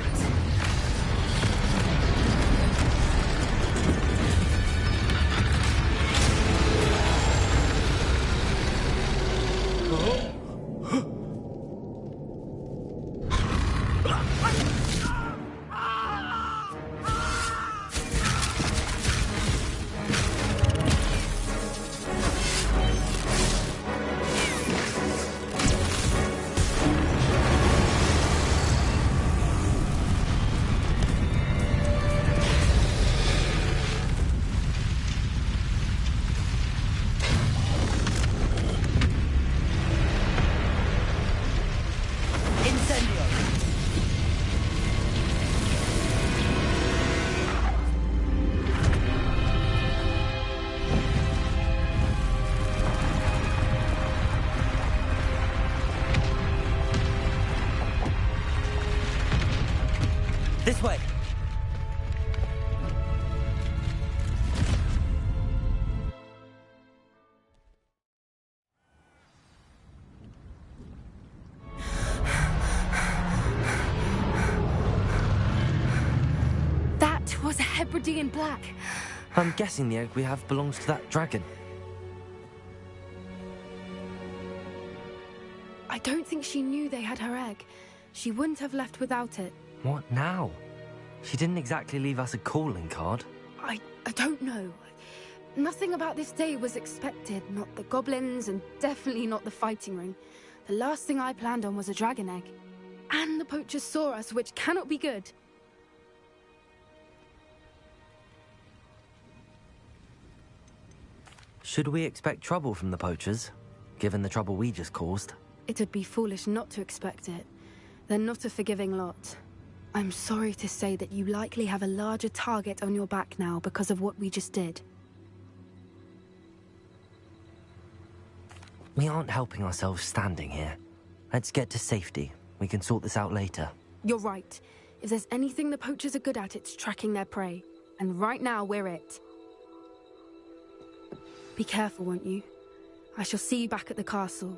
It was a Hebridean black. I'm guessing the egg we have belongs to that dragon. I don't think she knew they had her egg. She wouldn't have left without it. What now? She didn't exactly leave us a calling card. I don't know. Nothing about this day was expected. Not the goblins, and definitely not the fighting ring. The last thing I planned on was a dragon egg. And the poachers saw us, which cannot be good. Should we expect trouble from the poachers, given the trouble we just caused? It would be foolish not to expect it. They're not a forgiving lot. I'm sorry to say that you likely have a larger target on your back now because of what we just did. We aren't helping ourselves standing here. Let's get to safety. We can sort this out later. You're right. If there's anything the poachers are good at, it's tracking their prey. And right now, we're it. Be careful, won't you? I shall see you back at the castle.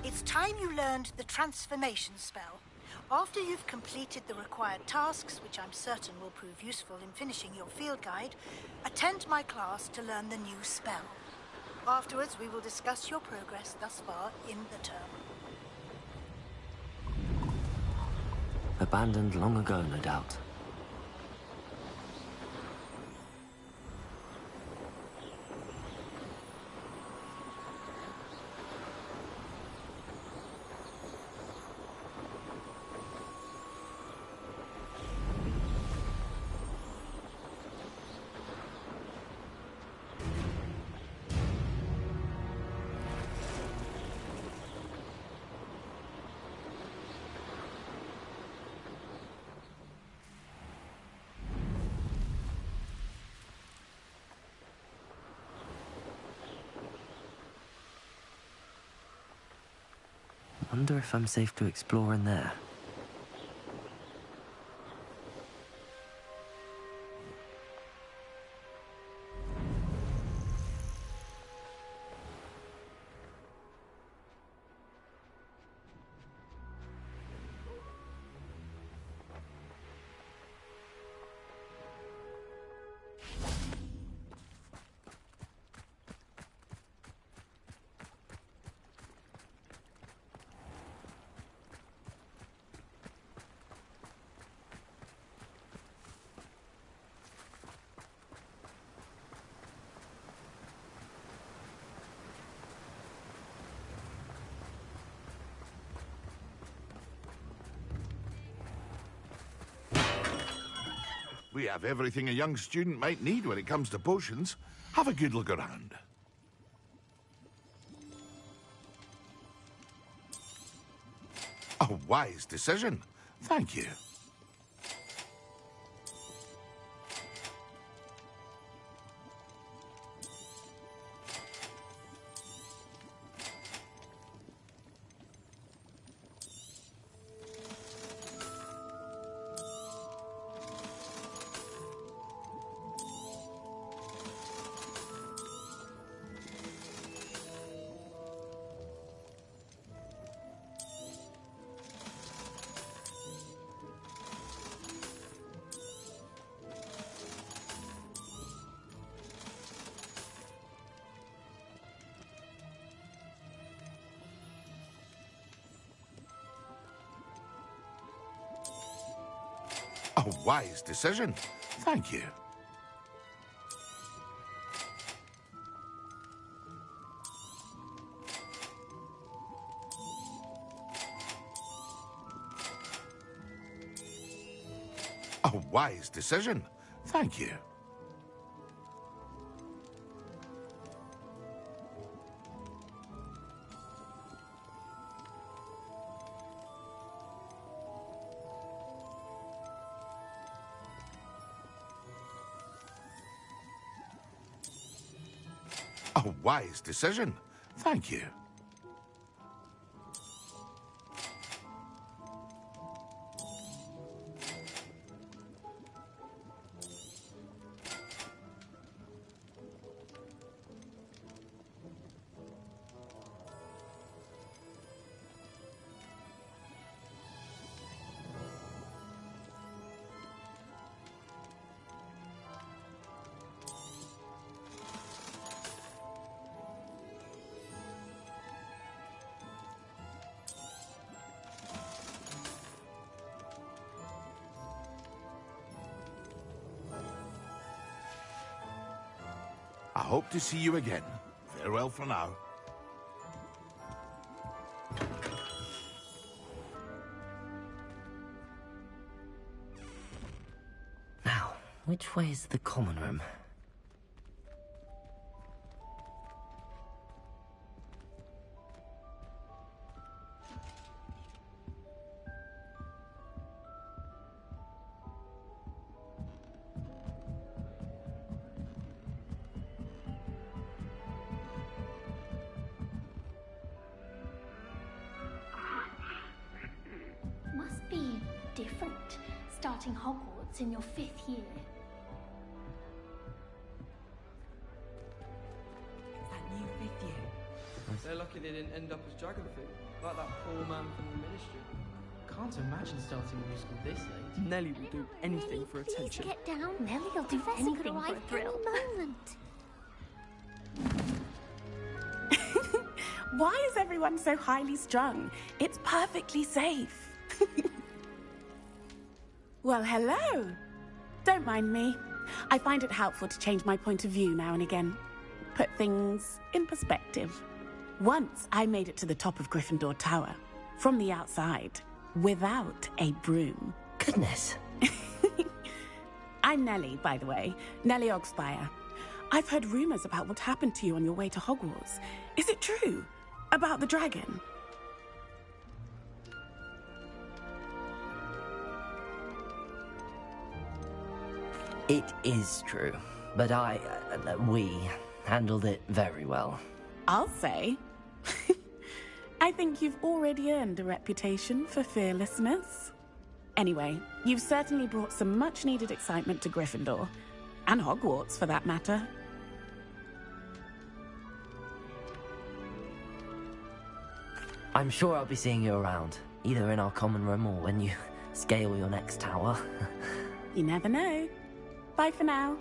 It's time you learned the transformation spell. After you've completed the required tasks, which I'm certain will prove useful in finishing your field guide, attend my class to learn the new spell. Afterwards, we will discuss your progress thus far in the term. Abandoned long ago, no doubt. Wonder if I'm safe to explore in there. We have everything a young student might need when it comes to potions. Have a good look around. A wise decision. Thank you. A wise decision. Thank you. A wise decision. Thank you. A wise decision. Thank you. I hope to see you again. Farewell for now. Now, which way is the common room? Must be different, starting Hogwarts in your 5th year. That new 5th year. They're lucky they didn't end up as dragon food, like that poor man from the ministry. Can't imagine starting a new school this late. Nelly will do anything for attention. Get down. Nelly'll do anything for a thrill. Moment. Why is everyone so highly strung? It's perfectly safe. Well, hello. Don't mind me. I find it helpful to change my point of view now and again. Put things in perspective. Once I made it to the top of Gryffindor Tower, from the outside, without a broom. Goodness. I'm Nelly, by the way. Nelly Ogspire. I've heard rumors about what happened to you on your way to Hogwarts. Is it true? About the dragon? It is true, but we handled it very well. I'll say. I think you've already earned a reputation for fearlessness. Anyway, you've certainly brought some much-needed excitement to Gryffindor. And Hogwarts, for that matter. I'm sure I'll be seeing you around, either in our common room or when you scale your next tower. You never know. Bye for now.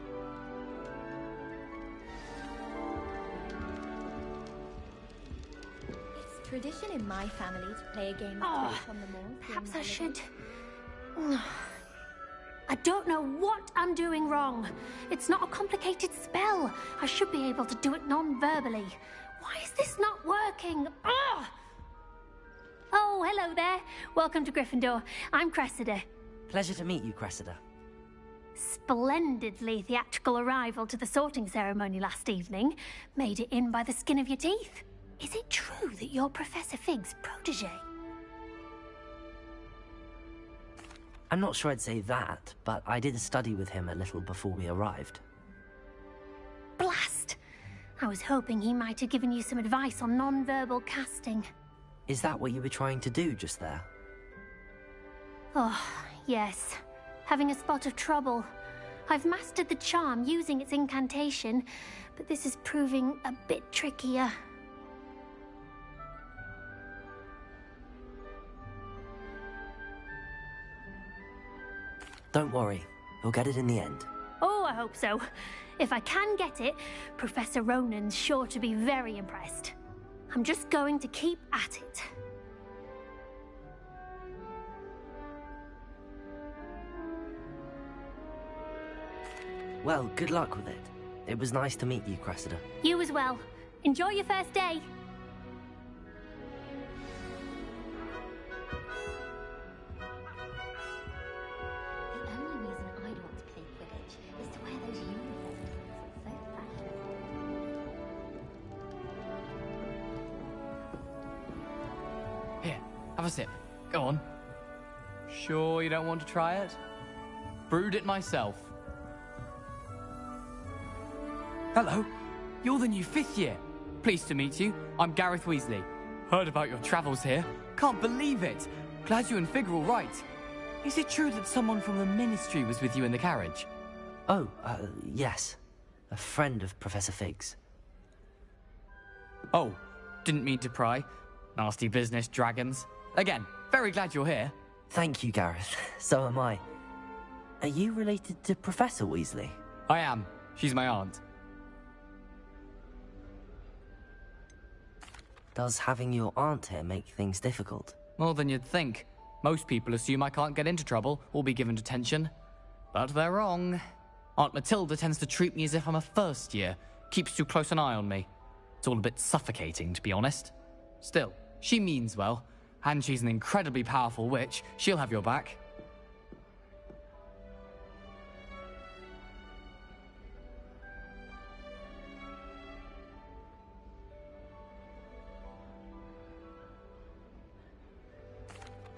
It's tradition in my family to play a game of Quidditch on the moors. Perhaps I should... I don't know what I'm doing wrong. It's not a complicated spell. I should be able to do it non-verbally. Why is this not working? Ugh! Oh, hello there. Welcome to Gryffindor. I'm Cressida. Pleasure to meet you, Cressida. Splendidly theatrical arrival to the sorting ceremony last evening. Made it in by the skin of your teeth. Is it true that you're Professor Fig's protege? I'm not sure I'd say that, but I did study with him a little before we arrived. Blast! I was hoping he might have given you some advice on non-verbal casting. Is that what you were trying to do just there? Oh, yes. Having a spot of trouble. I've mastered the charm using its incantation, but this is proving a bit trickier. Don't worry, you'll get it in the end. Oh, I hope so. If I can get it, Professor Ronan's sure to be very impressed. I'm just going to keep at it. Well, good luck with it. It was nice to meet you, Cressida. You as well. Enjoy your first day. The only reason I'd want to play Quidditch is to wear those uniforms. So fashionable. Here, have a sip. Go on. Sure you don't want to try it? Brewed it myself. Hello, you're the new 5th year. Pleased to meet you. I'm Gareth Weasley. Heard about your travels here. Can't believe it. Glad you and Fig are all right. Is it true that someone from the Ministry was with you in the carriage? Oh, yes. A friend of Professor Fig's. Oh, didn't mean to pry. Nasty business, dragons. Again, very glad you're here. Thank you, Gareth. So am I. Are you related to Professor Weasley? I am. She's my aunt. Does having your aunt here make things difficult? More than you'd think. Most people assume I can't get into trouble or be given detention. But they're wrong. Aunt Matilda tends to treat me as if I'm a first year. Keeps too close an eye on me. It's all a bit suffocating, to be honest. Still, she means well. And she's an incredibly powerful witch. She'll have your back.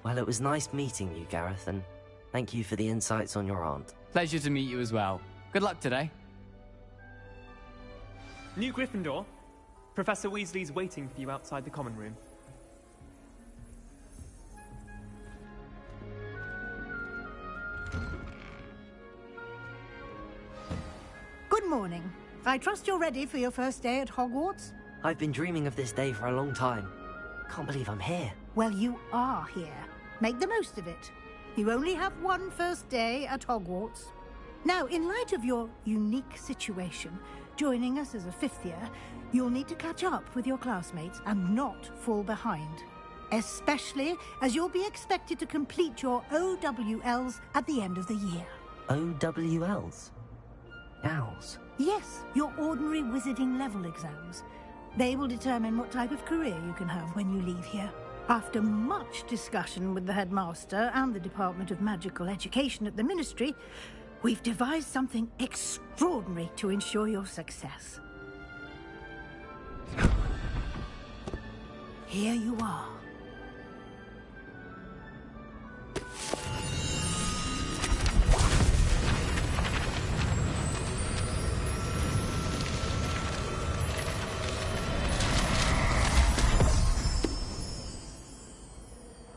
Well, it was nice meeting you, Gareth, and thank you for the insights on your aunt. Pleasure to meet you as well. Good luck today. New Gryffindor. Professor Weasley's waiting for you outside the common room. Good morning. I trust you're ready for your first day at Hogwarts? I've been dreaming of this day for a long time. Can't believe I'm here. Well, you are here. Make the most of it. You only have one first day at Hogwarts. Now, in light of your unique situation, joining us as a 5th year, you'll need to catch up with your classmates and not fall behind. Especially as you'll be expected to complete your OWLs at the end of the year. OWLs? Owls? Yes, your ordinary wizarding level exams. They will determine what type of career you can have when you leave here. After much discussion with the headmaster and the Department of Magical Education at the Ministry, we've devised something extraordinary to ensure your success. Here you are.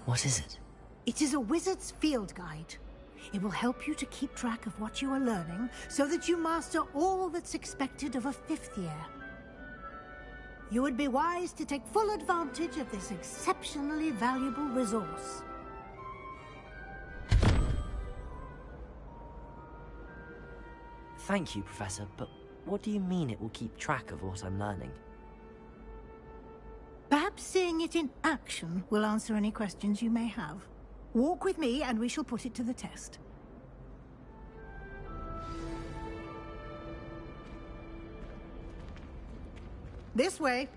What is it? It is a wizard's field guide. It will help you to keep track of what you are learning so that you master all that's expected of a 5th year. You would be wise to take full advantage of this exceptionally valuable resource. Thank you, Professor, but what do you mean it will keep track of what I'm learning? Perhaps seeing it in action will answer any questions you may have. Walk with me and we shall put it to the test. This way.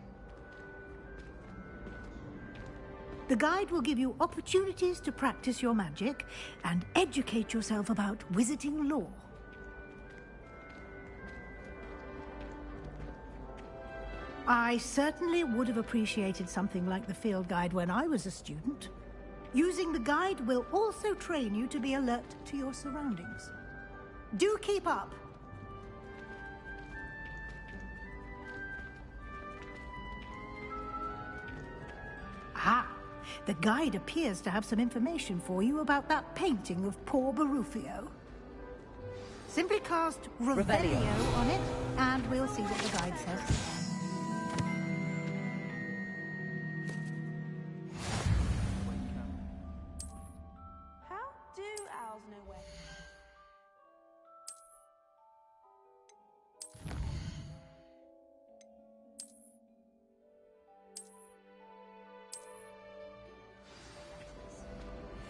The guide will give you opportunities to practice your magic and educate yourself about wizarding lore. I certainly would have appreciated something like the field guide when I was a student. Using the guide will also train you to be alert to your surroundings. Do keep up! Ah, the guide appears to have some information for you about that painting of poor Barufio. Simply cast Revelio on it, and we'll see what the guide says.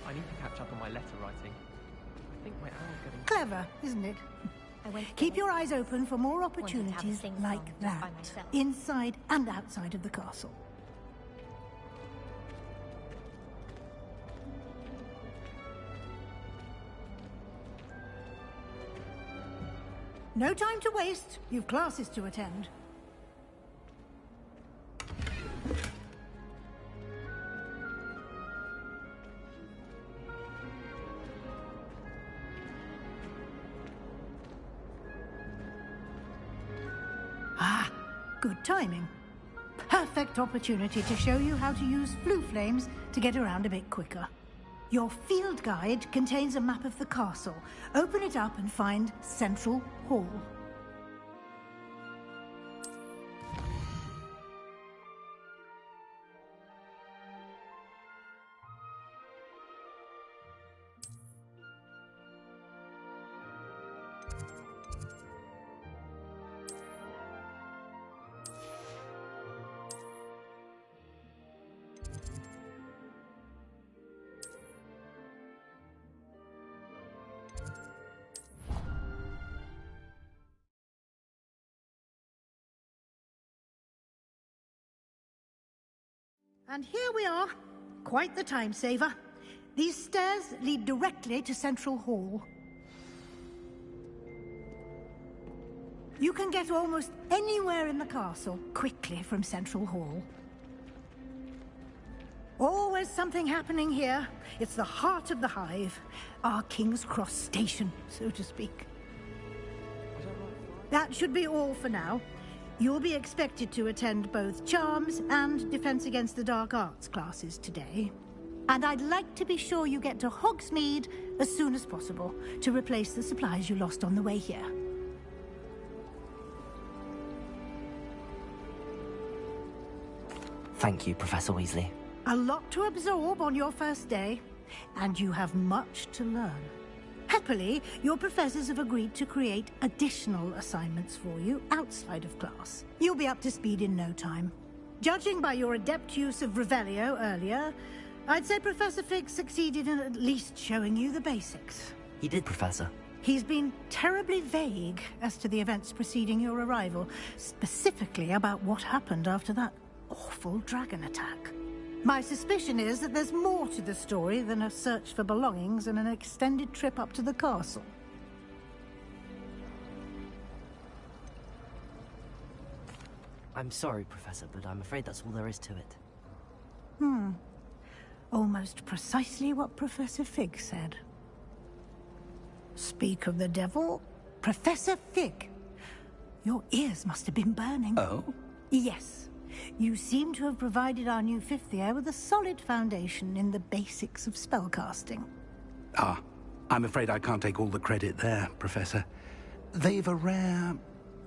I need to catch up on my letter writing. I think my hour's getting... Clever, isn't it? Keep your eyes open for more opportunities like that, inside and outside of the castle. No time to waste. You've classes to attend. Ah, good timing. Perfect opportunity to show you how to use flue flames to get around a bit quicker. Your field guide contains a map of the castle. Open it up and find Central Hall. And here we are. Quite the time saver. These stairs lead directly to Central Hall. You can get almost anywhere in the castle quickly from Central Hall. Always something happening here. It's the heart of the hive. Our King's Cross station, so to speak. That should be all for now. You'll be expected to attend both Charms and Defense Against the Dark Arts classes today. And I'd like to be sure you get to Hogsmeade as soon as possible to replace the supplies you lost on the way here. Thank you, Professor Weasley. A lot to absorb on your first day, and you have much to learn. Happily, your professors have agreed to create additional assignments for you outside of class. You'll be up to speed in no time. Judging by your adept use of Revelio earlier, I'd say Professor Fig succeeded in at least showing you the basics. He did, Professor. He's been terribly vague as to the events preceding your arrival, specifically about what happened after that awful dragon attack. My suspicion is that there's more to the story than a search for belongings and an extended trip up to the castle. I'm sorry, Professor, but I'm afraid that's all there is to it. Almost precisely what Professor Fig said. Speak of the devil, Professor Fig. Your ears must have been burning. Oh? Yes. You seem to have provided our new fifth year with a solid foundation in the basics of spellcasting. Ah, I'm afraid I can't take all the credit there, Professor. They've a rare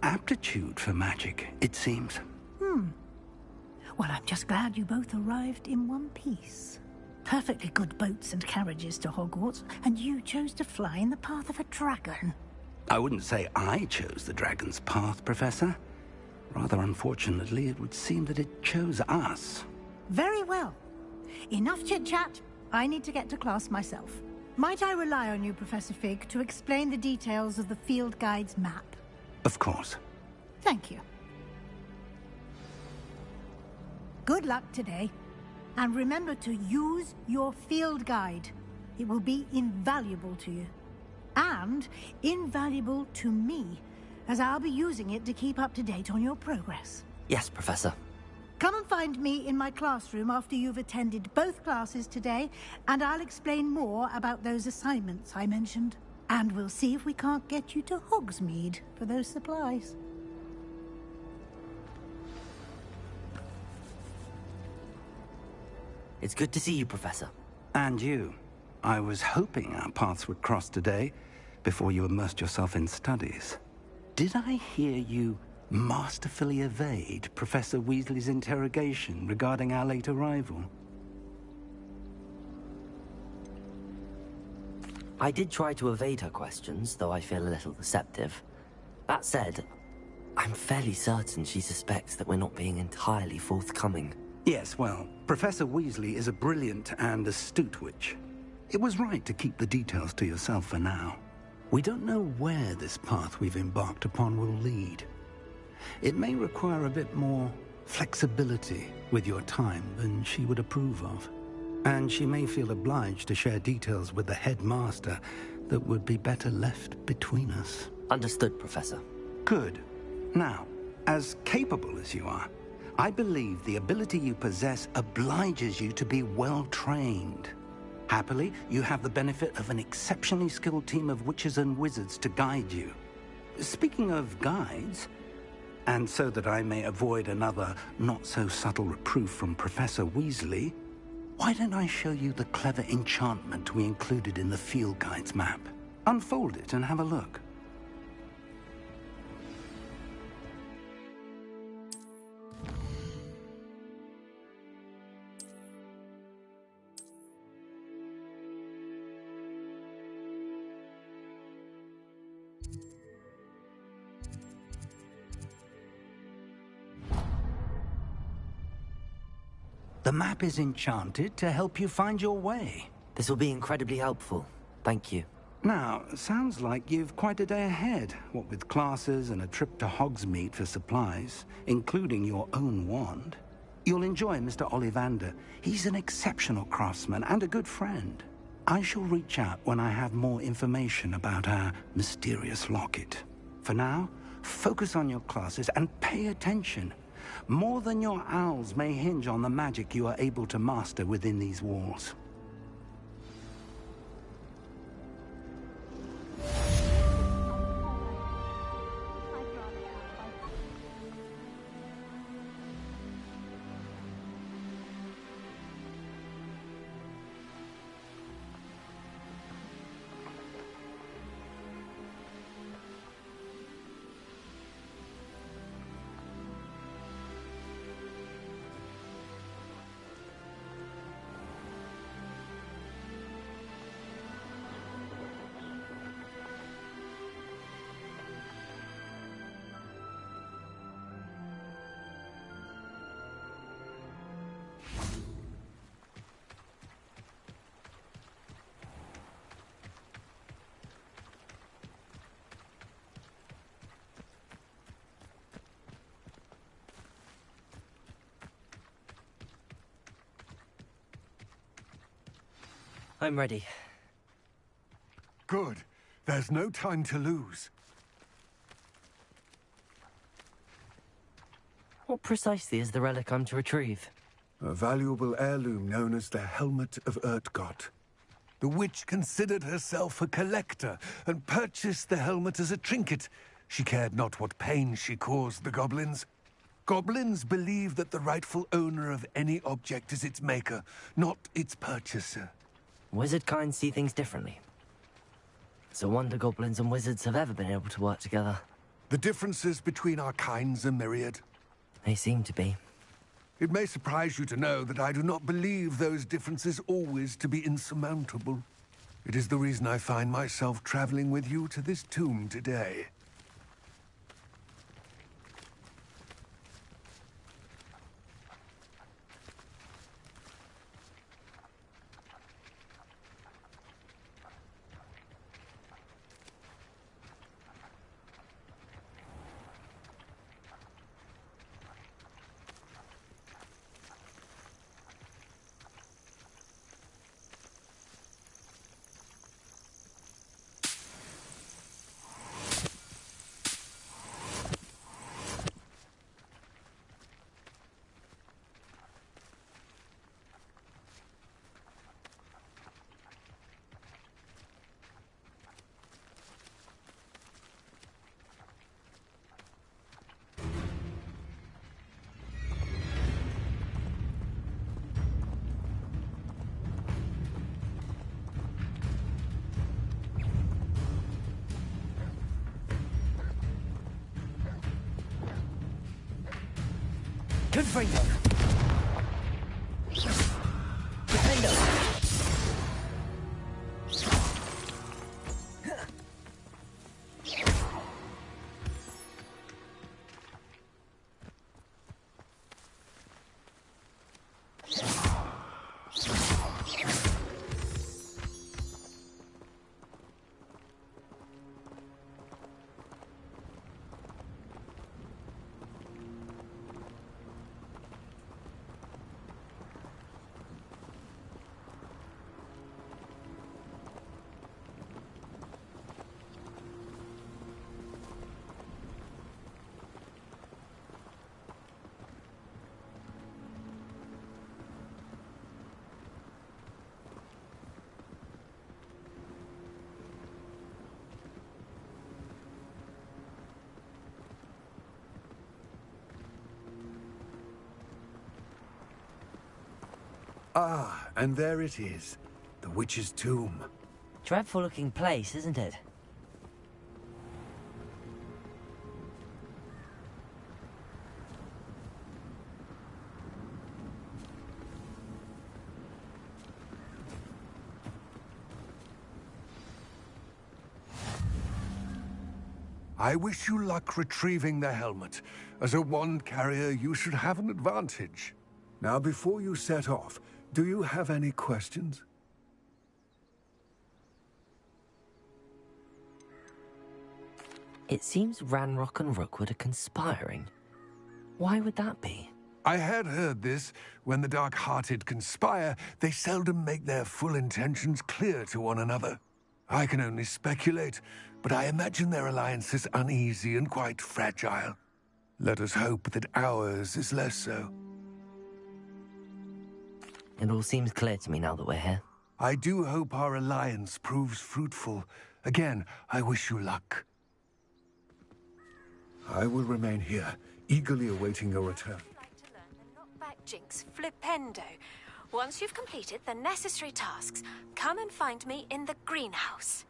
aptitude for magic, it seems. Well, I'm just glad you both arrived in one piece. Perfectly good boats and carriages to Hogwarts, and you chose to fly in the path of a dragon. I wouldn't say I chose the dragon's path, Professor. Rather unfortunately, it would seem that it chose us. Very well. Enough chit-chat. I need to get to class myself. Might I rely on you, Professor Fig, to explain the details of the field guide's map? Of course. Thank you. Good luck today. And remember to use your field guide. It will be invaluable to you. And invaluable to me, as I'll be using it to keep up to date on your progress. Yes, Professor. Come and find me in my classroom after you've attended both classes today, and I'll explain more about those assignments I mentioned. And we'll see if we can't get you to Hogsmeade for those supplies. It's good to see you, Professor. And you. I was hoping our paths would cross today, before you immersed yourself in studies. Did I hear you masterfully evade Professor Weasley's interrogation regarding our late arrival? I did try to evade her questions, though I feel a little deceptive. That said, I'm fairly certain she suspects that we're not being entirely forthcoming. Yes, well, Professor Weasley is a brilliant and astute witch. It was right to keep the details to yourself for now. We don't know where this path we've embarked upon will lead. It may require a bit more flexibility with your time than she would approve of. And she may feel obliged to share details with the headmaster that would be better left between us. Understood, Professor. Good. Now, as capable as you are, I believe the ability you possess obliges you to be well-trained. Happily, you have the benefit of an exceptionally skilled team of witches and wizards to guide you. Speaking of guides, and so that I may avoid another not-so-subtle reproof from Professor Weasley, why don't I show you the clever enchantment we included in the field guide's map? Unfold it and have a look. The map is enchanted to help you find your way. This will be incredibly helpful. Thank you. Now, sounds like you've quite a day ahead, what with classes and a trip to Hogsmeade for supplies, including your own wand. You'll enjoy Mr. Ollivander. He's an exceptional craftsman and a good friend. I shall reach out when I have more information about our mysterious locket. For now, focus on your classes and pay attention. More than your owls may hinge on the magic you are able to master within these walls. I'm ready. Good. There's no time to lose. What precisely is the relic I'm to retrieve? A valuable heirloom known as the Helmet of Urtgott. The witch considered herself a collector and purchased the helmet as a trinket. She cared not what pain she caused the goblins. Goblins believe that the rightful owner of any object is its maker, not its purchaser. Wizard kind see things differently. It's a wonder goblins and wizards have ever been able to work together. The differences between our kinds are myriad. They seem to be. It may surprise you to know that I do not believe those differences always to be insurmountable. It is the reason I find myself traveling with you to this tomb today. Confringo! Defendo! Ah, and there it is. The witch's tomb. Dreadful looking place, isn't it? I wish you luck retrieving the helmet. As a wand carrier, you should have an advantage. Now, before you set off, do you have any questions? It seems Ranrock and Rookwood are conspiring. Why would that be? I had heard this. When the dark-hearted conspire, they seldom make their full intentions clear to one another. I can only speculate, but I imagine their alliance is uneasy and quite fragile. Let us hope that ours is less so. It all seems clear to me now that we're here. I do hope our alliance proves fruitful. Again, I wish you luck. I will remain here, eagerly awaiting your return. Back Jinx Flipendo. Once you've completed the necessary tasks, come and find me in the greenhouse.